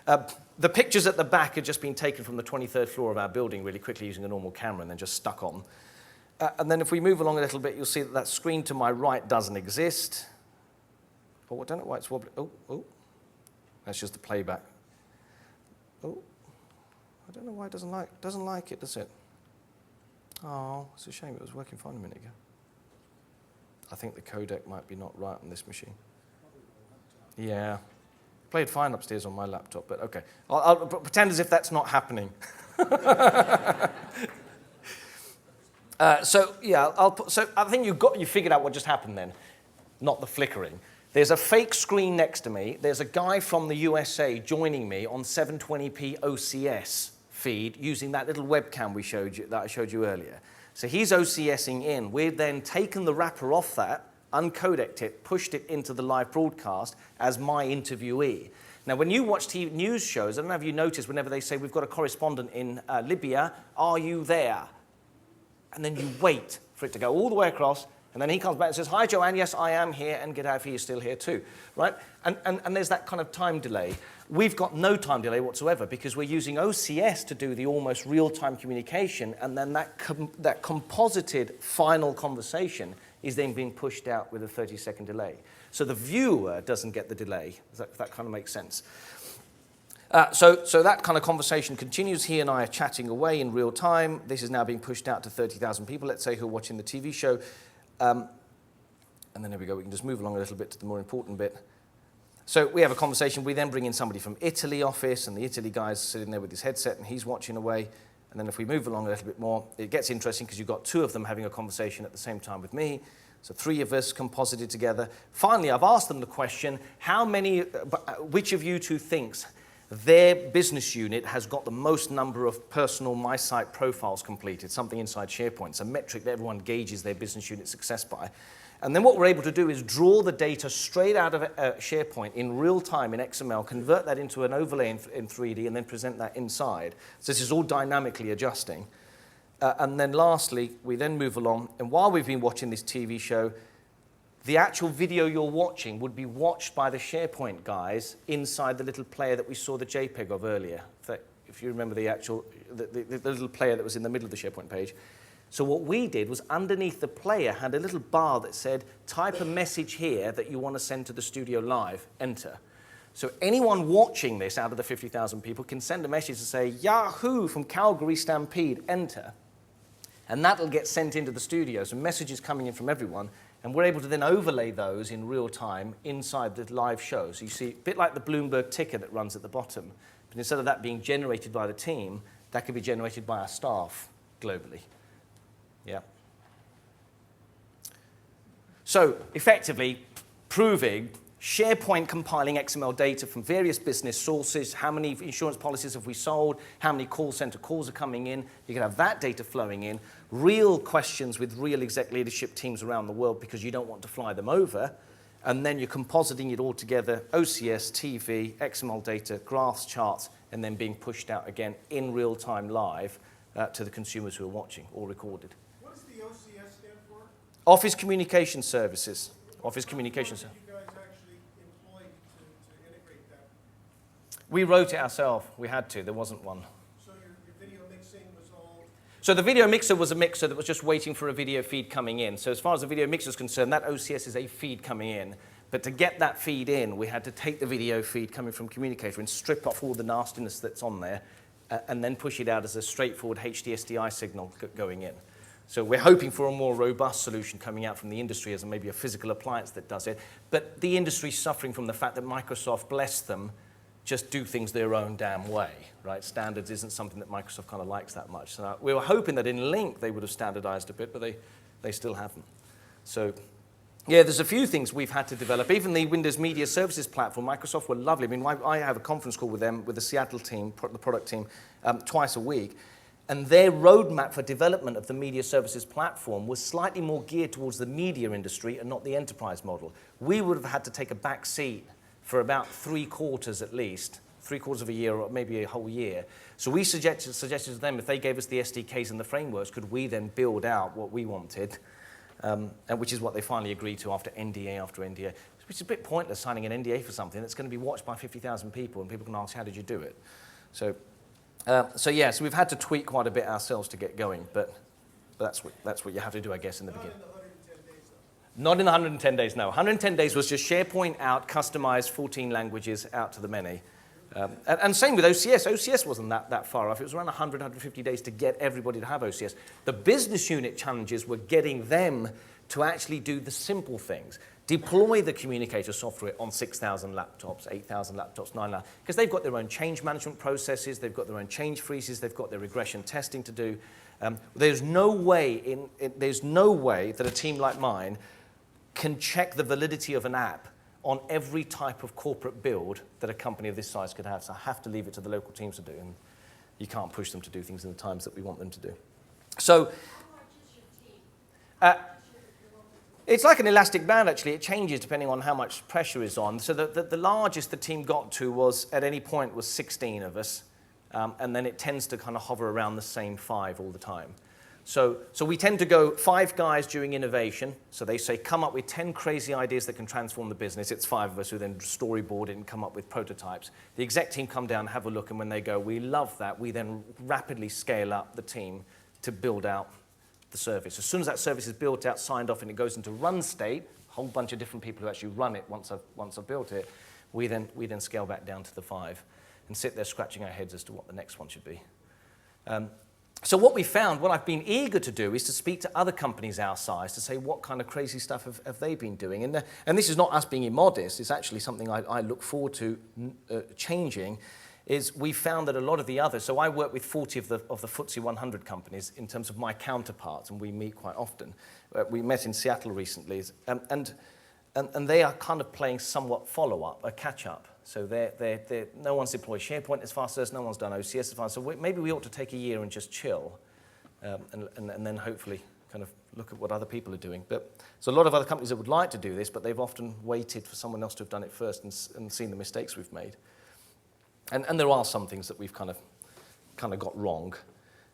Speaker 2: the pictures at the back had just been taken from the 23rd floor of our building really quickly using a normal camera and then just stuck on. And then if we move along a little bit, you'll see that screen to my right doesn't exist. Oh, I don't know why it's wobbly. Oh. That's just the playback. Oh. I don't know why it doesn't like it, does it? Oh, it's a shame. It was working fine a minute ago. I think the codec might be not right on this machine. Yeah. Played fine upstairs on my laptop, but okay. I'll pretend as if that's not happening. So I think you figured out what just happened then, not the flickering. There's a fake screen next to me. There's a guy from the USA joining me on 720p OCS feed using that little webcam that I showed you earlier. So he's OCSing in. We've then taken the wrapper off that, uncodeced it, pushed it into the live broadcast as my interviewee. Now, when you watch TV news shows, I don't know if you noticed whenever they say, we've got a correspondent in Libya, are you there? And then you wait for it to go all the way across, and then he comes back and says, hi, Joanne, yes, I am here, and Gaddafi is still here too, right? And there's that kind of time delay. We've got no time delay whatsoever because we're using OCS to do the almost real-time communication, and then that composited final conversation is then being pushed out with a 30-second delay. So the viewer doesn't get the delay, if that kind of makes sense. So that kind of conversation continues. He and I are chatting away in real time. This is now being pushed out to 30,000 people, let's say, who are watching the TV show. And then there we go. We can just move along a little bit to the more important bit. So we have a conversation. We then bring in somebody from Italy office, and the Italy guy's sitting there with his headset, and he's watching away. And then if we move along a little bit more, it gets interesting because you've got two of them having a conversation at the same time with me. So three of us composited together. Finally, I've asked them the question, which of you two thinks their business unit has got the most number of personal My Site profiles completed, something inside SharePoint. It's a metric that everyone gauges their business unit success by. And then what we're able to do is draw the data straight out of SharePoint in real time in XML, convert that into an overlay in 3D, and then present that inside. So this is all dynamically adjusting. And then lastly, we then move along, and while we've been watching this TV show, the actual video you're watching would be watched by the SharePoint guys inside the little player that we saw the JPEG of earlier. If you remember the little player that was in the middle of the SharePoint page. So what we did was underneath the player had a little bar that said, type a message here that you want to send to the studio live, enter. So anyone watching this out of the 50,000 people can send a message to say, Yahoo from Calgary Stampede, enter. And that'll get sent into the studio. So messages coming in from everyone. And we're able to then overlay those in real time inside the live show. So you see, a bit like the Bloomberg ticker that runs at the bottom. But instead of that being generated by the team, that could be generated by our staff globally. Yeah. So effectively, proving SharePoint compiling XML data from various business sources, how many insurance policies have we sold, how many call center calls are coming in. You can have that data flowing in, real questions with real exec leadership teams around the world because you don't want to fly them over, and then you're compositing it all together, OCS, TV, XML data, graphs, charts, and then being pushed out again in real time live to the consumers who are watching or recorded.
Speaker 3: What does the OCS stand for?
Speaker 2: Office Communication Services. Office Communication Services. We wrote it ourselves. We had to. There wasn't one.
Speaker 3: So your video mixing was all...
Speaker 2: So the video mixer was a mixer that was just waiting for a video feed coming in. So as far as the video mixer is concerned, that OCS is a feed coming in. But to get that feed in, we had to take the video feed coming from Communicator and strip off all the nastiness that's on there and then push it out as a straightforward HDSDI signal going in. So we're hoping for a more robust solution coming out from the industry as maybe a physical appliance that does it. But the industry's suffering from the fact that Microsoft, bless them, just do things their own damn way, right? Standards isn't something that Microsoft kind of likes that much. So we were hoping that in Link they would have standardized a bit, but they still haven't. So yeah, there's a few things we've had to develop. Even the Windows Media Services platform, Microsoft were lovely. I mean, I have a conference call with them, with the Seattle team, the product team, twice a week. And their roadmap for development of the media services platform was slightly more geared towards the media industry and not the enterprise model. We would have had to take a back seat for about 3 quarters at least, 3/4 of a year or maybe a whole year. So we suggested to them if they gave us the SDKs and the frameworks, could we then build out what we wanted, and which is what they finally agreed to after NDA after NDA, which is a bit pointless signing an NDA for something that's going to be watched by 50,000 people and people can ask, how did you do it? So we've had to tweak quite a bit ourselves to get going, but that's what you have to do, I guess, in the beginning. Not in 110 days, no. 110 days was just SharePoint out, customized 14 languages out to the many. And same with OCS. OCS wasn't that far off. It was around 100, 150 days to get everybody to have OCS. The business unit challenges were getting them to actually do the simple things. Deploy the Communicator software on 6,000 laptops, 8,000 laptops, 9,000, because they've got their own change management processes, they've got their own change freezes, they've got their regression testing to do. There's no way that a team like mine can check the validity of an app on every type of corporate build that a company of this size could have. So I have to leave it to the local teams to do, and you can't push them to do things in the times that we want them to do. So It's like an elastic band, actually. It changes depending on how much pressure is on. So the largest the team got to was, at any point, was 16 of us. And then it tends to kind of hover around the same 5 all the time. So we tend to go 5 guys during innovation. So they say, come up with 10 crazy ideas that can transform the business. It's 5 of us who then storyboard it and come up with prototypes. The exec team come down, have a look, and when they go, we love that, we then rapidly scale up the team to build out the service. As soon as that service is built out, signed off, and it goes into run state, a whole bunch of different people who actually run it once I've built it, we then scale back down to the 5 and sit there scratching our heads as to what the next one should be. So what we found, what I've been eager to do, is to speak to other companies our size to say what kind of crazy stuff have they been doing. And this is not us being immodest, it's actually something I look forward to changing, is we found that a lot of the others, so I work with 40 of the FTSE 100 companies in terms of my counterparts, and we meet quite often. We met in Seattle recently, and they are kind of playing somewhat follow-up, a catch-up. So no one's deployed SharePoint as fast as us, no one's done OCS as fast, so maybe we ought to take a year and just chill, and then hopefully kind of look at what other people are doing. But there's a lot of other companies that would like to do this, but they've often waited for someone else to have done it first and seen the mistakes we've made. And there are some things that we've kind of got wrong,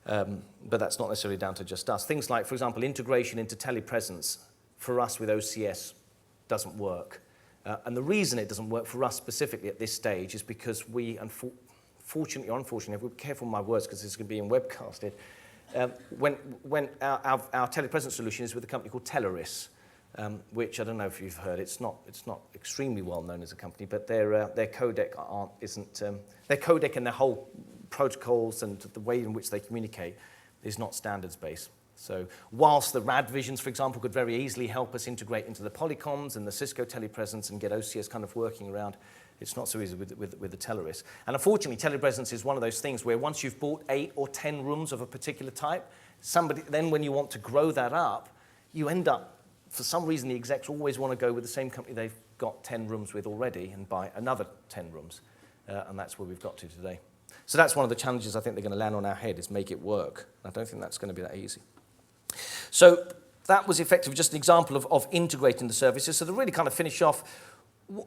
Speaker 2: but that's not necessarily down to just us. Things like, for example, integration into telepresence for us with OCS doesn't work. And the reason it doesn't work for us specifically at this stage is because we, fortunately or unfortunately, if we're careful with my words because this is going to be webcasted, when our telepresence solution is with a company called Teleris, which I don't know if you've heard. It's not extremely well known as a company, but their codec their codec and their whole protocols and the way in which they communicate is not standards based. So whilst the RAD visions, for example, could very easily help us integrate into the Polycoms and the Cisco telepresence and get OCS kind of working around, it's not so easy with the Teleris. And unfortunately, telepresence is one of those things where once you've bought 8 or 10 rooms of a particular type, then when you want to grow that up, you end up, for some reason, the execs always want to go with the same company they've got 10 rooms with already and buy another 10 rooms. And that's where we've got to today. So that's one of the challenges I think they're going to land on our head, is make it work. I don't think that's going to be that easy. So that was effectively just an example of integrating the services. So to really kind of finish off,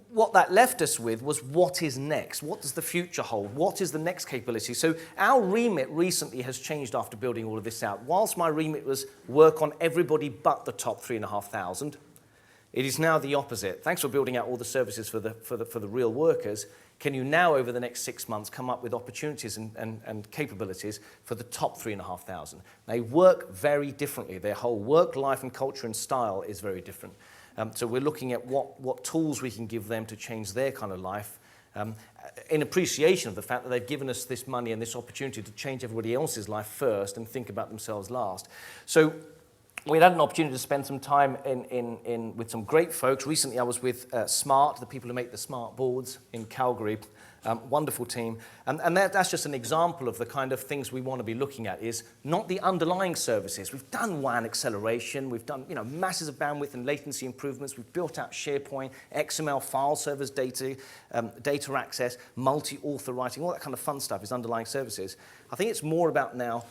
Speaker 2: what that left us with was what is next? What does the future hold? What is the next capability? So our remit recently has changed after building all of this out. Whilst my remit was work on everybody but the top 3,500, it is now the opposite. Thanks for building out all the services for the real workers. Can you now, over the next 6 months, come up with opportunities and capabilities for the top 3,500? They work very differently. Their whole work, life, and culture and style is very different. So we're looking at what tools we can give them to change their kind of life, in appreciation of the fact that they've given us this money and this opportunity to change everybody else's life first and think about themselves last. So we had an opportunity to spend some time with some great folks. Recently, I was with Smart, the people who make the smart boards in Calgary. Wonderful team. And that's just an example of the kind of things we want to be looking at, is not the underlying services. We've done WAN acceleration. We've done masses of bandwidth and latency improvements. We've built out SharePoint, XML file servers, data access, multi-author writing, all that kind of fun stuff is underlying services. I think it's more about now,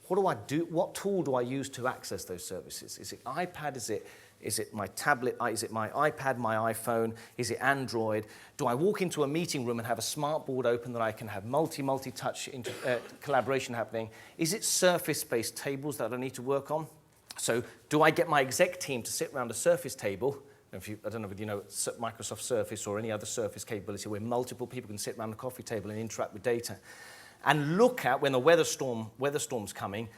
Speaker 2: what do I do? What tool do I use to access those services? Is it iPad? Is it my tablet? Is it my iPad, my iPhone? Is it Android? Do I walk into a meeting room and have a smart board open that I can have multi-touch collaboration happening? Is it Surface-based tables that I need to work on? So do I get my exec team to sit around a Surface table? I don't know if you know Microsoft Surface or any other Surface capability where multiple people can sit around a coffee table and interact with data, and look at, when the weather storm's coming,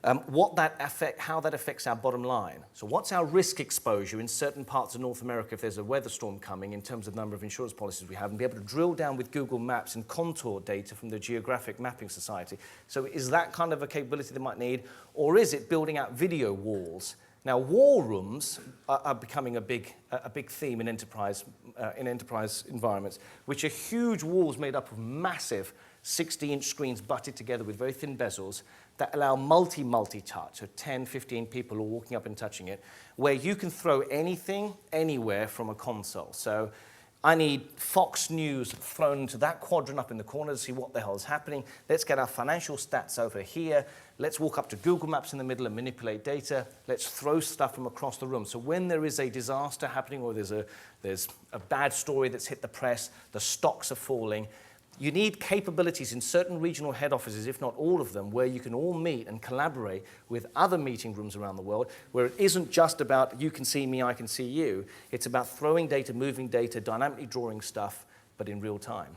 Speaker 2: how that affects our bottom line. So what's our risk exposure in certain parts of North America if there's a weather storm coming in terms of the number of insurance policies we have, and be able to drill down with Google Maps and contour data from the Geographic Mapping Society. So is that kind of a capability they might need, or is it building out video walls? Now, war rooms are becoming a big theme in enterprise environments, which are huge walls made up of massive 60-inch screens butted together with very thin bezels that allow multi-touch, so 10, 15 people all walking up and touching it, where you can throw anything, anywhere from a console. So I need Fox News thrown into that quadrant up in the corner to see what the hell is happening. Let's get our financial stats over here. Let's walk up to Google Maps in the middle and manipulate data. Let's throw stuff from across the room. So when there is a disaster happening or there's a bad story that's hit the press, the stocks are falling, you need capabilities in certain regional head offices, if not all of them, where you can all meet and collaborate with other meeting rooms around the world, where it isn't just about you can see me, I can see you. It's about throwing data, moving data, dynamically drawing stuff, but in real time.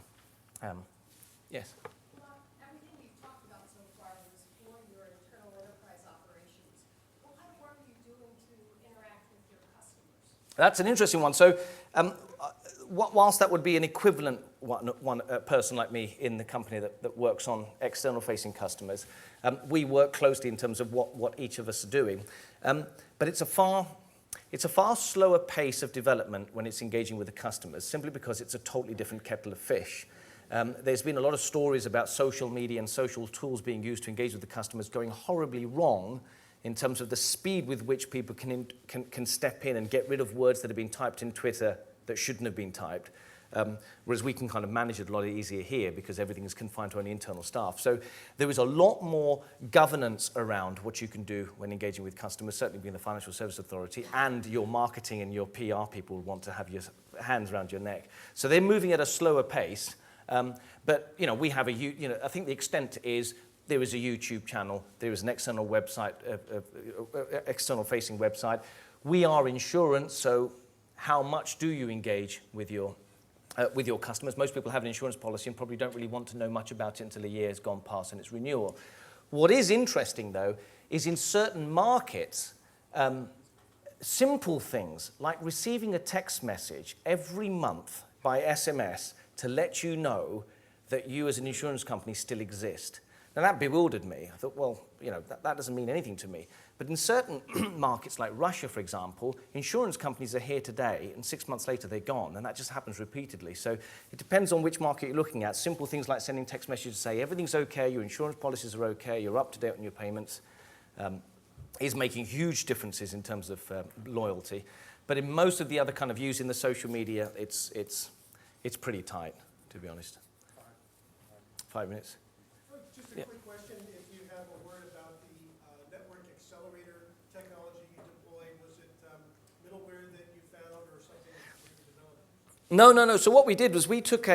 Speaker 2: Yes?
Speaker 4: Well, everything you've talked about so far was for your internal enterprise operations. What kind of work are you doing to interact with your customers?
Speaker 2: That's an interesting one. So whilst that would be an equivalent person like me in the company that works on external-facing customers, we work closely in terms of what each of us are doing. But it's a far slower pace of development when it's engaging with the customers, simply because it's a totally different kettle of fish. There's been a lot of stories about social media and social tools being used to engage with the customers going horribly wrong in terms of the speed with which people can step in and get rid of words that have been typed in Twitter that shouldn't have been typed. Whereas we can kind of manage it a lot easier here because everything is confined to only internal staff. So there is a lot more governance around what you can do when engaging with customers, certainly being the Financial Services Authority, and your marketing and your PR people want to have your hands around your neck. So they're moving at a slower pace. But we have I think the extent is there is a YouTube channel, there is an external website, external-facing website. We are insurance, so how much do you engage with your customers? Most people have an insurance policy and probably don't really want to know much about it until a year has gone past and its renewal. What is interesting, though, is in certain markets, simple things like receiving a text message every month by SMS to let you know that you as an insurance company still exist. Now, that bewildered me. I thought, well, that doesn't mean anything to me. But in certain markets like Russia, for example, insurance companies are here today, and 6 months later they're gone, and that just happens repeatedly. So it depends on which market you're looking at. Simple things like sending text messages to say, everything's okay, your insurance policies are okay, you're up to date on your payments, is making huge differences in terms of loyalty. But in most of the other kind of use in the social media, it's pretty tight, to be honest. 5 minutes.
Speaker 3: Just a quick question, if you have a word about the network accelerator technology you deployed, was it middleware that you found or something that you developed?
Speaker 2: No. So what we did was we took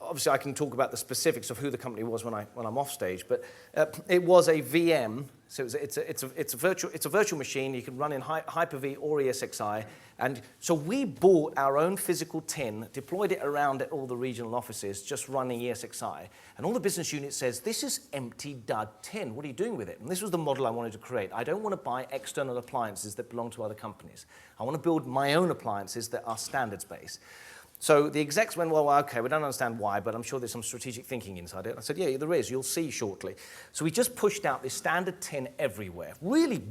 Speaker 2: obviously I can talk about the specifics of who the company was when I'm off stage, but it was a VM. So it's a virtual machine. You can run in Hyper-V or ESXi. And so we bought our own physical tin, deployed it around at all the regional offices, just running ESXi. And all the business unit says, this is empty dud tin. What are you doing with it? And this was the model I wanted to create. I don't want to buy external appliances that belong to other companies. I want to build my own appliances that are standards-based. So the execs went, well, okay, we don't understand why, but I'm sure there's some strategic thinking inside it. I said, yeah, there is. You'll see shortly. So we just pushed out this standard tin everywhere. Really,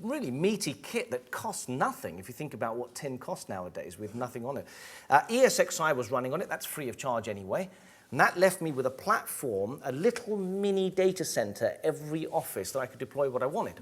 Speaker 2: really meaty kit that costs nothing if you think about what tin costs nowadays with nothing on it. ESXi was running on it. That's free of charge anyway. And that left me with a platform, a little mini data center, every office that I could deploy what I wanted.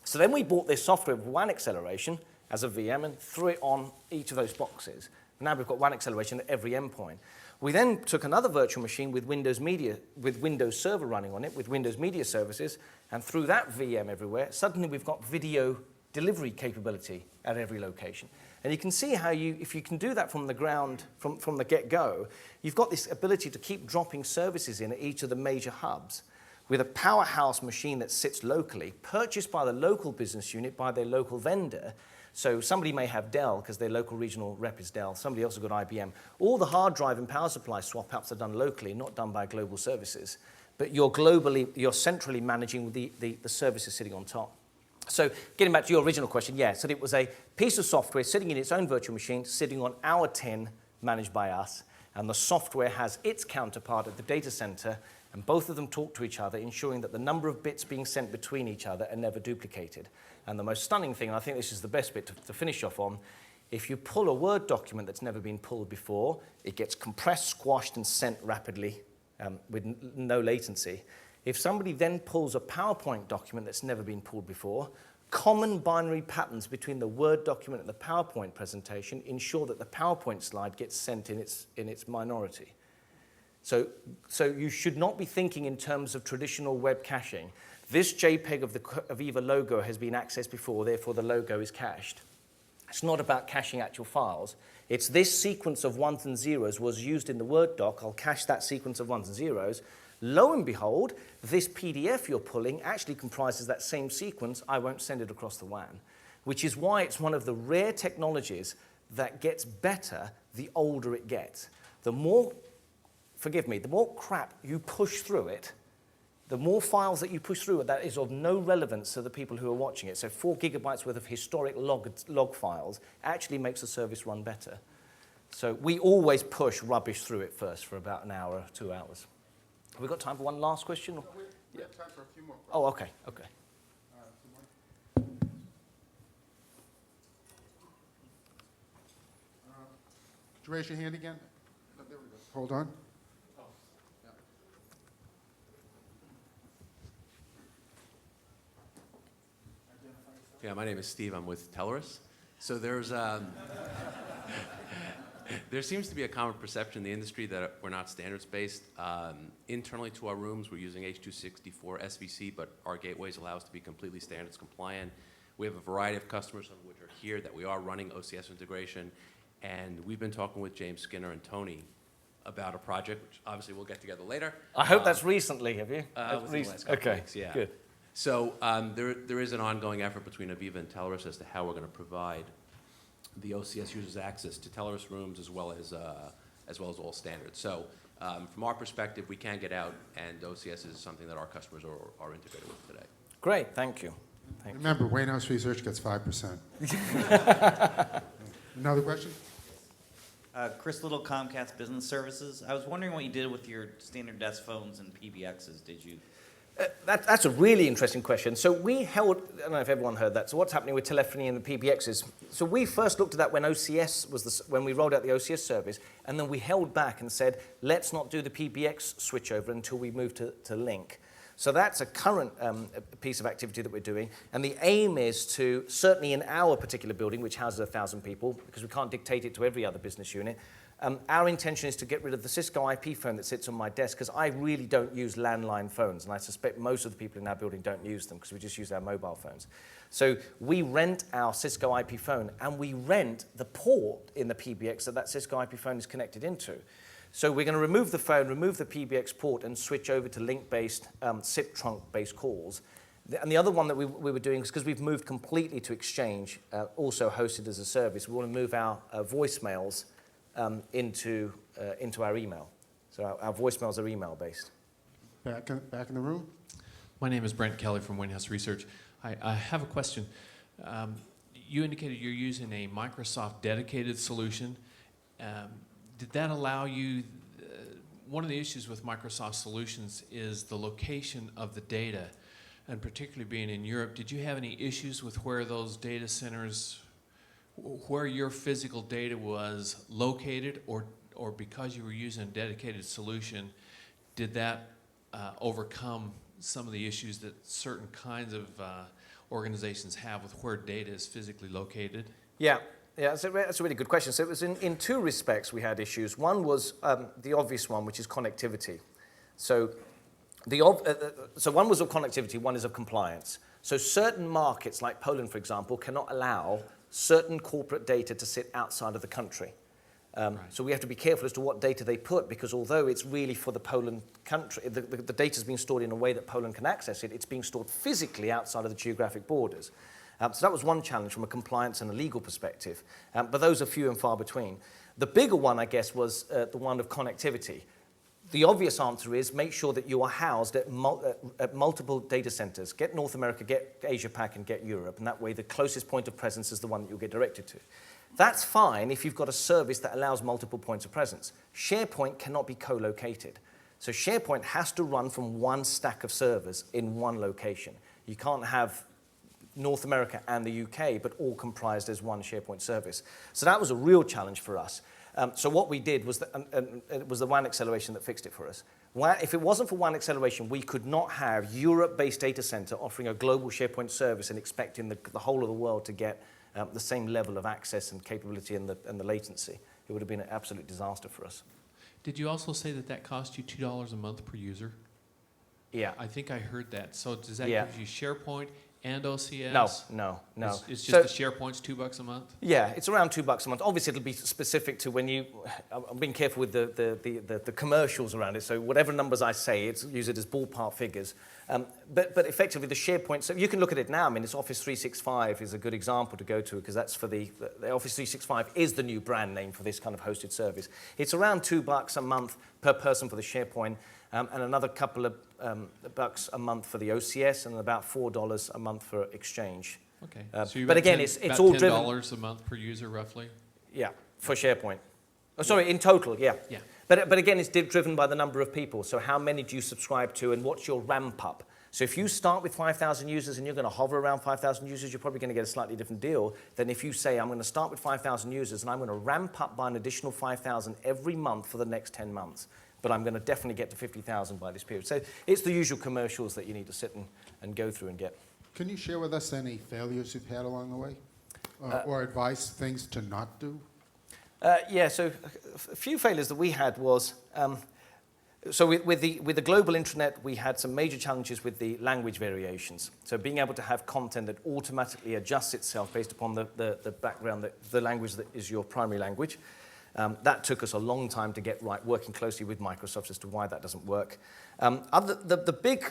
Speaker 2: So then we bought this software with WAN acceleration as a VM and threw it on each of those boxes. Now we've got WAN acceleration at every endpoint. We then took another virtual machine with Windows Media, with Windows Server running on it, with Windows Media Services, and threw that VM everywhere. Suddenly we've got video delivery capability at every location. And you can see how if you can do that from the ground, from the get-go, you've got this ability to keep dropping services in at each of the major hubs with a powerhouse machine that sits locally, purchased by the local business unit, by their local vendor. So somebody may have Dell because their local regional rep is Dell. Somebody else has got IBM. All the hard drive and power supply swap-outs are done locally, not done by global services. But you're centrally managing the services sitting on top. So getting back to your original question, yeah, so it was a piece of software sitting in its own virtual machine, sitting on our tin, managed by us. And the software has its counterpart at the data center, and both of them talk to each other, ensuring that the number of bits being sent between each other are never duplicated. And the most stunning thing, and I think this is the best bit to finish off on, if you pull a Word document that's never been pulled before, it gets compressed, squashed, and sent rapidly with no latency. If somebody then pulls a PowerPoint document that's never been pulled before, common binary patterns between the Word document and the PowerPoint presentation ensure that the PowerPoint slide gets sent in its minority. So you should not be thinking in terms of traditional web caching. This JPEG of the Aviva logo has been accessed before, therefore the logo is cached. It's not about caching actual files. It's this sequence of ones and zeros was used in the Word doc. I'll cache that sequence of ones and zeros. Lo and behold, this PDF you're pulling actually comprises that same sequence. I won't send it across the WAN, which is why it's one of the rare technologies that gets better the older it gets. The more, forgive me, the more crap you push through it, the more files that you push through it that is of no relevance to the people who are watching it. So 4 gigabytes worth of historic log files actually makes the service run better. So we always push rubbish through it first for about an hour, 2 hours. Have we got time for one last question?
Speaker 1: We have time for a few more questions.
Speaker 2: Oh, okay, okay.
Speaker 1: Could you raise your hand again? Oh, there we go. Hold on.
Speaker 5: Yeah, my name is Steve. I'm with Tellerus. So there seems to be a common perception in the industry that we're not standards-based. Internally to our rooms, we're using H.264 SVC, but our gateways allow us to be completely standards compliant. We have a variety of customers, some of which are here, that we are running OCS integration. And we've been talking with James Skinner and Tony about a project, which obviously we'll get together later.
Speaker 2: I hope that's recently, have you?
Speaker 5: Within the last couple of weeks, yeah.
Speaker 2: Good.
Speaker 5: So there is an ongoing effort between Aviva and Tellerus as to how we're going to provide the OCS users access to Tellerus rooms as well as all standards. So from our perspective, we can get out, and OCS is something that our customers are integrated with today.
Speaker 2: Great, thank you. Thank you.
Speaker 1: Remember, Wainhouse Research gets 5%. Another question?
Speaker 6: Chris Little, Comcast Business Services. I was wondering what you did with your standard desk phones and PBXs. Did you?
Speaker 2: That's a really interesting question. So we held, I don't know if everyone heard that, so what's happening with telephony and the PBXs? So we first looked at that when OCS was when we rolled out the OCS service, and then we held back and said, let's not do the PBX switchover until we move to Link. So that's a current piece of activity that we're doing, and the aim is to, certainly in our particular building, which houses 1,000 people, because we can't dictate it to every other business unit, our intention is to get rid of the Cisco IP phone that sits on my desk, because I really don't use landline phones, and I suspect most of the people in our building don't use them, because we just use our mobile phones. So we rent our Cisco IP phone, and we rent the port in the PBX that Cisco IP phone is connected into. So we're going to remove the phone, remove the PBX port, and switch over to link-based, SIP trunk-based calls. And the other one that we were doing is because we've moved completely to Exchange, also hosted as a service. We want to move our voicemails into our email. So our voicemails are email-based.
Speaker 1: Back in the room?
Speaker 7: My name is Brent Kelly from Wainhouse Research. I have a question. You indicated you're using a Microsoft dedicated solution. Did that allow you, one of the issues with Microsoft solutions is the location of the data, and particularly being in Europe, did you have any issues with where those data centers, where your physical data was located, or because you were using a dedicated solution, did that overcome some of the issues that certain kinds of organizations have with where data is physically located?
Speaker 2: Yeah, that's a really good question. So it was in two respects we had issues. One was the obvious one, which is connectivity. So one was of connectivity, one is of compliance. So certain markets, like Poland, for example, cannot allow certain corporate data to sit outside of the country.
Speaker 7: Right.
Speaker 2: So we have to be careful as to what data they put, because although it's really for the Poland country, the data is being stored in a way that Poland can access it, it's being stored physically outside of the geographic borders. So that was one challenge from a compliance and a legal perspective, but those are few and far between. The bigger one, I guess, was the one of connectivity. The obvious answer is make sure that you are housed at multiple data centers. Get North America, get Asia-Pac, and get Europe, and that way the closest point of presence is the one that you'll get directed to. That's fine if you've got a service that allows multiple points of presence. SharePoint cannot be co-located. So SharePoint has to run from one stack of servers in one location. You can't have North America and the UK, but all comprised as one SharePoint service. So that was a real challenge for us. So what we did was, and it was the WAN acceleration that fixed it for us. If it wasn't for WAN acceleration, we could not have Europe-based data center offering a global SharePoint service and expecting the whole of the world to get the same level of access and capability and the latency. It would have been an absolute disaster for us.
Speaker 7: Did you also say that that cost you $2 a month per user?
Speaker 2: Yeah.
Speaker 7: I think I heard that. So does that
Speaker 2: Yeah.
Speaker 7: give you SharePoint and OCS?
Speaker 2: No.
Speaker 7: It's just
Speaker 2: So-
Speaker 7: the SharePoint's $2 a month?
Speaker 2: Yeah, it's around $2 a month. Obviously, it'll be specific to when you. I'm being careful with the commercials around it. So whatever numbers I say, use it as ballpark figures. But effectively, the SharePoint. So you can look at it now. I mean, it's Office 365 is a good example to go to because that's for the Office 365 is the new brand name for this kind of hosted service. It's around $2 a month per person for the SharePoint. And another couple of bucks a month for the OCS, and about $4 a month for Exchange.
Speaker 7: Okay.
Speaker 2: But again, it's
Speaker 7: about
Speaker 2: all
Speaker 7: $10
Speaker 2: driven.
Speaker 7: a month per user, roughly?
Speaker 2: Yeah, for SharePoint. Oh, sorry, in total, yeah.
Speaker 7: Yeah.
Speaker 2: But again, it's driven by the number of people. So how many do you subscribe to, and what's your ramp up? So if you start with 5,000 users and you're going to hover around 5,000 users, you're probably going to get a slightly different deal than if you say, I'm going to start with 5,000 users and I'm going to ramp up by an additional 5,000 every month for the next 10 months. But I'm going to definitely get to 50,000 by this period. So it's the usual commercials that you need to sit and go through and get.
Speaker 1: Can you share with us any failures you've had along the way? Or advice, things to not do?
Speaker 2: Yeah, so a few failures that we had was, so with the global intranet, we had some major challenges with the language variations. So being able to have content that automatically adjusts itself based upon the background, the language that is your primary language. That took us a long time to get right, working closely with Microsoft as to why that doesn't work. The big,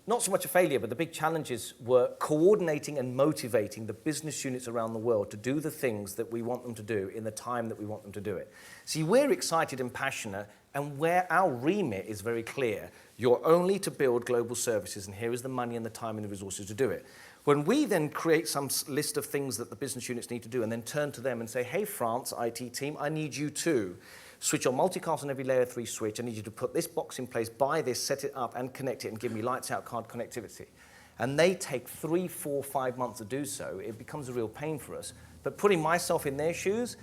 Speaker 2: not so much a failure, but the big challenges were coordinating and motivating the business units around the world to do the things that we want them to do in the time that we want them to do it. See, we're excited and passionate, and where our remit is very clear. You're only to build global services, and here is the money and the time and the resources to do it. When we then create some list of things that the business units need to do and then turn to them and say, hey, France IT team, I need you to switch on multicast on every layer 3 switch. I need you to put this box in place, buy this, set it up, and connect it, and give me lights out card connectivity. And they take 3, 4, 5 months to do so. It becomes a real pain for us. But putting myself in their shoes,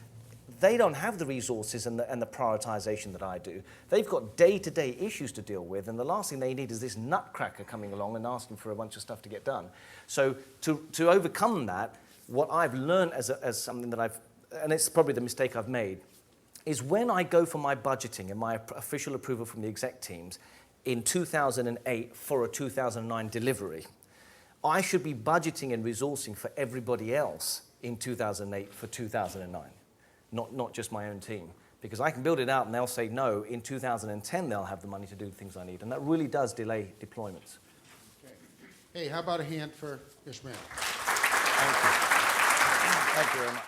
Speaker 2: they don't have the resources and the prioritization that I do. They've got day-to-day issues to deal with, and the last thing they need is this nutcracker coming along and asking for a bunch of stuff to get done. So to overcome that, what I've learned as something that and it's probably the mistake I've made, is when I go for my budgeting and my official approval from the exec teams in 2008 for a 2009 delivery, I should be budgeting and resourcing for everybody else in 2008 for 2009. Not just my own team. Because I can build it out and they'll say no. In 2010, they'll have the money to do the things I need. And that really does delay deployments.
Speaker 1: Okay. Hey, how about a hand for Ismayeel?
Speaker 2: Thank you. Thank you very much.